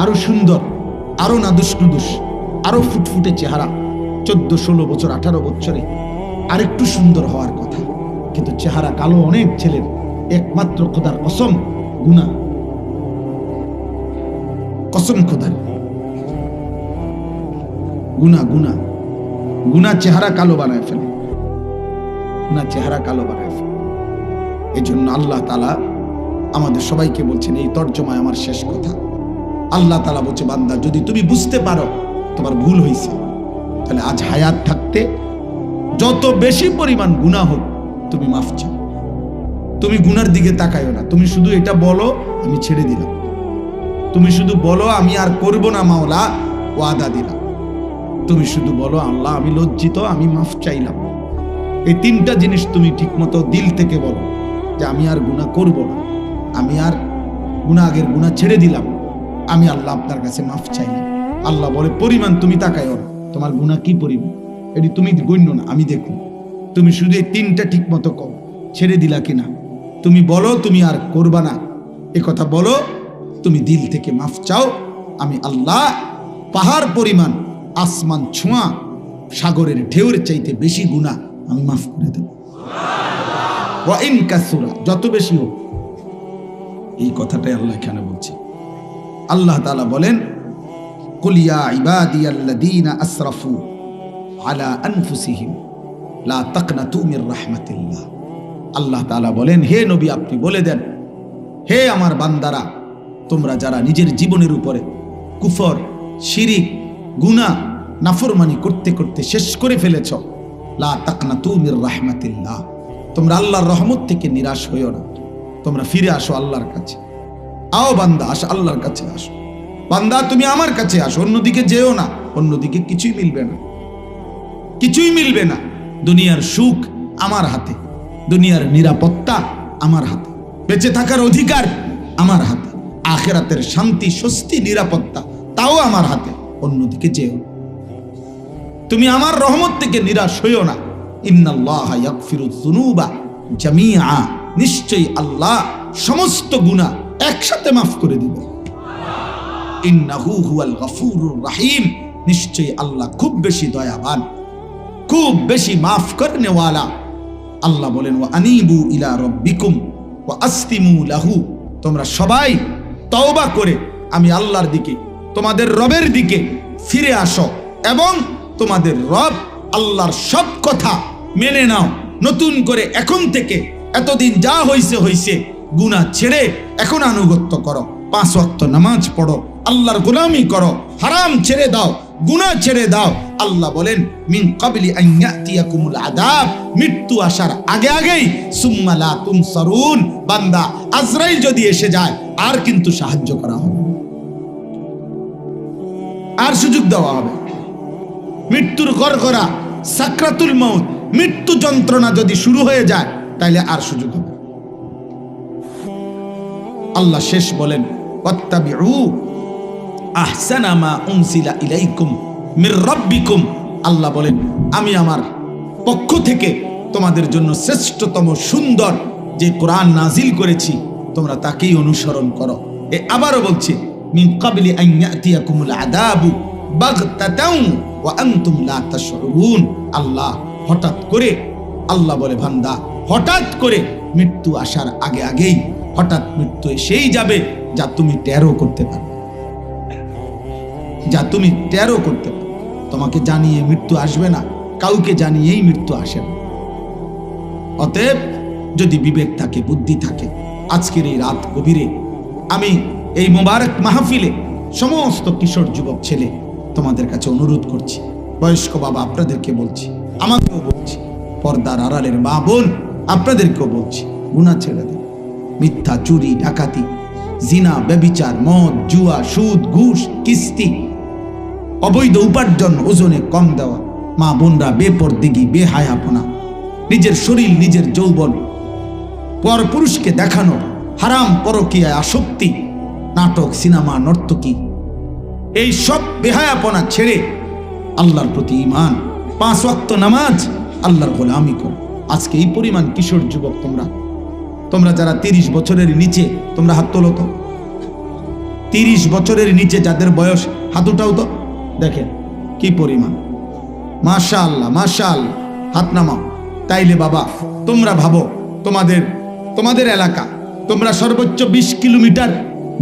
আরো সুন্দর, আরো নাদুস নুদুস, আরো ফুটফুটে চেহারা, 14, 16 বছর 18 বছরে আরেকটু সুন্দর হওয়ার কথা, কিন্তু চেহারা কালো অনেক ছেলের। একমাত্র খোদার কসম, গুনাহ, কসম খোদার, গুনাহ গুনাহ গুনাহ চেহারা কালো বানায় ফেলে, গুনাহ চেহারা কালো বানায় ফেলে। এই জন্য আল্লাহ তাআলা আমাদের সবাইকে বলছেন, এই তর্জমায় আমার শেষ কথা, আল্লাহ তাআলা বলছে বান্দা যদি তুমি বুঝতে পারো তোমার ভুল হয়েছে, তাহলে আজ হায়াত থাকতে যত বেশি পরিমাণ গুনাহ হোক তুমি মাফ চাও। তুমি গুনার দিকে তাকাইও না, তুমি শুধু এটা বলো আমি ছেড়ে দিলাম, তুমি শুধু বলো আমি আর করব না মাওলা, ওয়াদা দিলাম। তুমি শুধু বলো আল্লাহ আমি লজ্জিত, আমি মাফ চাইলাম। এই 3টা জিনিস তুমি ঠিকমতো দিল থেকে বলো যে আমি আর গুনাহ করব না, আমি আর আগের গুনাহ ছেড়ে দিলাম, আমি আল্লাহ আপনার কাছে মাফ চাইলাম। আল্লাহ বলে পরিমাণ তুমি তাকাইও না, তোমার গুনাহ কি পরিমাণ এটি তুমি গণ্য না, আমি দেখুন। তুমি শুধু এই 3টা ঠিক মতো করো, ছেড়ে দিলা কিনা, তুমি বলো তুমি আর করবা না, এ কথা বলো, তুমি দিল থেকে মাফ চাও, আমি আল্লাহ পাহাড় পরিমাণ, আসমান ছোঁয়া, সাগরের ঢেউর চাইতে বেশি গুনাহ আমি মাফ করে দেব। ওয়া ইন কাসুরা, যত বেশি হোক। এই কথাটাই আল্লাহ এখানে বলছে। আল্লাহ তাআলা বলেন কুল ইয়া ইবাদিয়াল্লাযীনা আসরাফু আলা আনফুসিহিম লা তাকনাতু মির রাহমাতিল্লাহ। আল্লাহ তাআলা বলেন হে নবী আপনি বলে দেন, হে আমার বান্দারা, তোমরা যারা নিজের জীবনের উপরে কুফর, শিরিক, গুনাহ, নাফরমানি করতে করতে শেষ করে ফেলেছ, লা তাকনাতু মির রাহমাতিল্লাহ, তোমরা আল্লাহর রহমত থেকে নিরাশ হইও না, তোমরা ফিরে আসো আল্লাহর কাছে। আও বান্দা আসো আল্লাহর কাছে আসো, বান্দা তুমি আমার কাছে আসো, অন্যদিকে যেও না, অন্যদিকে কিছুই মিলবে না, কিছুই মিলবে না। দুনিয়ার সুখ আমার হাতে, দুনিয়ার নিরাপত্তা আমার হাতে, বেঁচে থাকার অধিকার আমার হাতে, আখিরাতের শান্তি, স্বস্তি, নিরাপত্তা তাও আমার হাতে, অন্যদিকে যেও না। তুমি আমার রহমত থেকে নিরাশ হইও না। ইন্নাল্লাহা ইয়াগফিরুয যুনুবা জামিআ, নিশ্চয়ই আল্লাহ সমস্ত গুনাহ একসাথে মাফ করে দিবেন। ইন্নাহু হুয়াল গফুরুর রহিম, নিশ্চয়ই আল্লাহ খুব বেশি দয়াবান, খুব বেশি মাফ করনেওয়ালা। আল্লাহ বলেন ওয়া আনিবু ইলা রাব্বিকুম ওয়া আসলিমু লাহু, তোমরা সবাই তওবা করে আমি আল্লাহর দিকে, তোমাদের রবের দিকে ফিরে আসো এবং তোমাদের রব আল্লাহর সব কথা মেনে নাও। নতুন করে এখন থেকে এতদিন যা হইছে হইছে, গুনাহ ছেড়ে এখন আনুগত্য করো, 5 ওয়াক্ত নামাজ পড়ো, আল্লাহর গোলামি করো, হারাম ছেড়ে দাও, গুনাহ ছেড়ে দাও। আল্লাহ বলেন মিন ক্বাবলি আন ইয়াতিয়াকুমুল আযাব, মৃত্যু আসার আগে আগেই, সুম্মা লা তুনসারুন, বান্দা আজরাইল যদি এসে যায় আর কিন্তু সাহায্য করা হবে, আর সুযোগ দেওয়া হবে। মৃত্যুর গড়গড়া, সাকরাতুল মউত, মৃত্যু যন্ত্রণা যদি শুরু হয়ে যায় তাইলে আর সুযোগ হবে। আল্লাহ শেষ বলেন ওয়াত্তাবিউ আহসানা মা উনজিলা ইলাইকুম মির রাব্বিকুম, আল্লাহ বলেন আমি আমার পক্ষ থেকে তোমাদের জন্য শ্রেষ্ঠতম সুন্দর যে কোরআন নাজিল করেছি তোমরা তাকেই অনুসরণ করো। আবারও বলছি মিন ক্বাবলি আন ইয়াতিয়াকুমুল আযাবু বাগতাতাও ওয়া আনতুম লা তাশউরুন, আল্লাহ হঠাৎ করে, আল্লাহ বলে বান্দা হঠাৎ করে মৃত্যু আসার আগে আগেই হঠাৎ মৃত্যু এসেই যাবে, যা তুমি টেরও করতে পারো, যা তুমি টেরও করতে পারো। তোমাকে জানিয়ে মৃত্যু আসবে না, কাউকে জানিয়েই মৃত্যু আসে না। অতএব যদি বিবেক থাকে, বুদ্ধি থাকে, আজকের এই রাত গভীরে আমি এই মোবারক মাহফিলে সমস্ত কিশোর যুবক ছেলে তোমাদের কাছে অনুরোধ করছি, বয়স্ক বাবা আপনাদেরকে বলছি, আমাকেও বলছি, পর্দার আড়ালের মা বোন আপনাদেরকেও বলছি, গুনাহ ছেড়ে দিন। মিথ্যা, চুরি, ডাকাতি, জিনা, ব্যভিচার, মদ, জুয়া, সুদ, ঘুষ, কিস্তি, অবৈধ উপার্জন, ওজনে কম দেওয়া, মা বোনরা বেপরদিগি, বেহায়াপনা, নিজের শরীর, নিজের যৌবন পরপুরুষকে দেখানো, হারাম পরকীয়ায় আসক্তি, নাটক, সিনেমা, নর্তকী, এই সব বেহায়াপনা ছেড়ে আল্লাহর প্রতি ঈমান, 5 ওয়াক্ত নামাজ, আল্লাহর গোলামি করো। আজকে এই পরিমাণ কিশোর যুবক তোমরা যারা 30 বছরের নিচে, তোমরা হাত তোলো তো। 30 বছরের নিচে যাদের বয়স, হাত উঠাও তো, দেখেন কি পরিমাণ। মাশাআল্লাহ, মাশাআল্লাহ, হাত নামাও। তাইলে বাবা তোমরা ভাবো, তোমাদের এলাকা, তোমরা সর্বোচ্চ 20 কিলোমিটার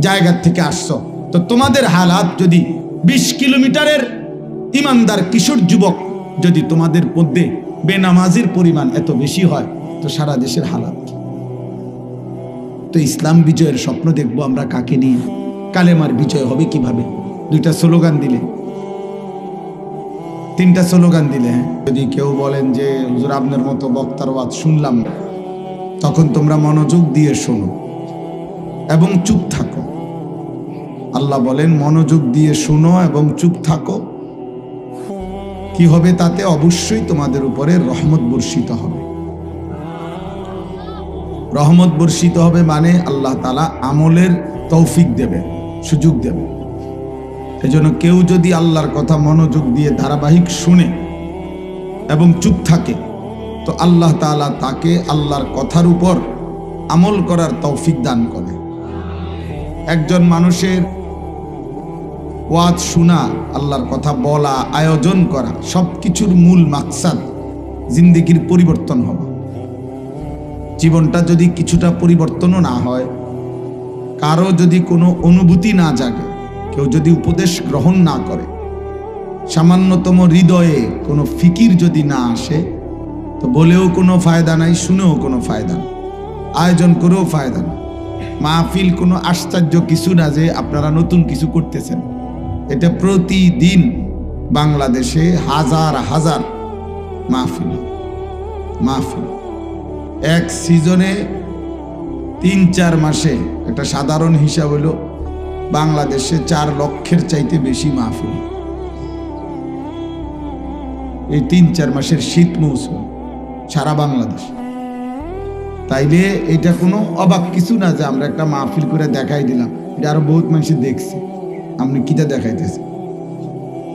জায়গা থেকে আসছো, তো তোমাদের হালাত যদি 20 কিলোমিটারের ইমানদার কিশোর যুবক যদি তোমাদের মধ্যে বেনামাজির পরিমাণ এত বেশি হয়, তো সারা দেশের হালাত কি? তো ইসলাম বিজয়ের স্বপ্ন দেখবো আমরা কাকে নিয়ে? কালেমার বিজয় হবে কিভাবে? 2টা স্লোগান দিলে, 3টা স্লোগান দিলে। যদি কেউ বলেন যে হুজুর আপনার মতো বক্তার ওয়াজ শুনলাম না, তখন তোমরা মনোযোগ দিয়ে শোনো এবং চুপ থাকো। আল্লাহ বলেন মনোযোগ দিয়ে শোনো এবং চুপ থাকো। কি হবে তাতে? অবশ্যই তোমাদের উপরে রহমত বর্ষিত হবে। রহমত বর্ষিত হবে মানে আল্লাহ তাআলা আমলের তৌফিক দেবে, সুযোগ দেবে। এজন্য কেউ যদি আল্লাহর কথা মনোযোগ দিয়ে ধারাবাহিক শুনে এবং চুপ থাকে, তো আল্লাহ তাআলা তাকে আল্লাহর কথার উপর আমল করার তৌফিক দান করে। একজন মানুষের ওয়াজ শোনা, আল্লাহর কথা বলা, আয়োজন করা, সবকিছুর মূল মাকসাদ জিন্দেগির পরিবর্তন হওয়া। জীবনটা যদি কিছুটা পরিবর্তনও না হয়, কারো যদি কোনো অনুভূতি না জাগে, কেউ যদি উপদেশ গ্রহণ না করে, সামান্যতম হৃদয়ে কোনো ফিকির যদি না আসে, তো বলেও কোনো ফায়দা নাই, শুনেও কোনো ফায়দা নাই, আয়োজন করেও ফায়দা নাই। মাহফিল কোনো আশ্চর্য কিছু না যে আপনারা নতুন কিছু করতেছেন। এটা প্রতিদিন বাংলাদেশে হাজার হাজার মাহফিল। এক সিজনে 3-4 মাসে, একটা সাধারণ হিসাব হলো বাংলাদেশে 4 লক্ষের চাইতে বেশি মাহফিল। এই 3-4 মাসের শীত মৌসুম সারা বাংলাদেশ। তাইলে এটা কোনো অবাক কিছু না যে আমরা একটা মাহফিল করে দেখাই দিলাম, এটা আরো বহুত মানুষ দেখছে। আপনি কিটা দেখাইতেছে?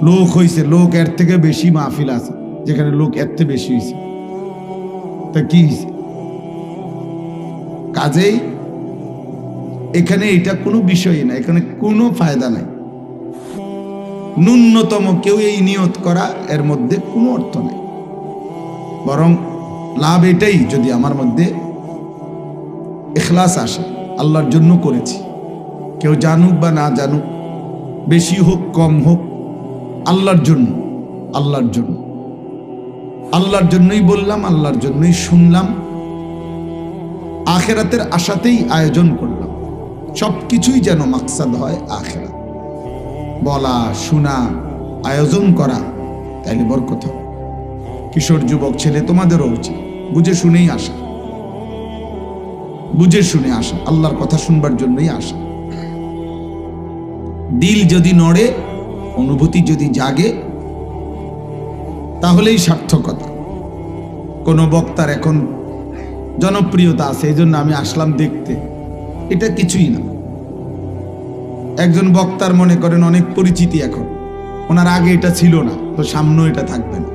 লোক হয়েছে, লোক এর থেকে বেশি মাহফিল আছে যেখানে লোক এর থেকে বেশি হয়েছে। তা কি হয়েছে? কাজেই এখানে এটা কোনো বিষয় না, এখানে কোনো ফায়দা নাই। ন্যূনতম কেউ এই নিয়ত করা, এর মধ্যে কোনো অর্থ নেই। বরং লাভ এটাই, যদি আমার মধ্যে ইখলাস আসে, আল্লাহর জন্য করেছি, কেউ জানুক বা না জানুক, বেশি হোক কম হোক, আল্লাহর জন্য, আল্লাহর জন্য, আল্লাহর জন্যই বললাম, আল্লাহর জন্যই শুনলাম, আখেরাতের আশাতেই আয়োজন করলাম। সবকিছুই যেন মাকসাদ হয় আখেরাত। বলা, শোনা, আয়োজন করা, তাইলে বরকত হবে। কিশোর যুবক ছেলে তোমাদেরও উচিত বুঝে শুনেই আসা, বুঝে শুনে আসা, আল্লাহর কথা শুনবার জন্যই আসা। দিল যদি নড়ে, অনুভূতি যদি জাগে, তাহলেই সার্থকতা। কোন বক্তার এখন জনপ্রিয়তা আছে, এই জন্য আমি আসলাম দেখতে, এটা কিছুই না। একজন বক্তার মনে করেন অনেক পরিচিতি এখন, ওনার আগে এটা ছিল না, তো সামনেও এটা থাকবে না।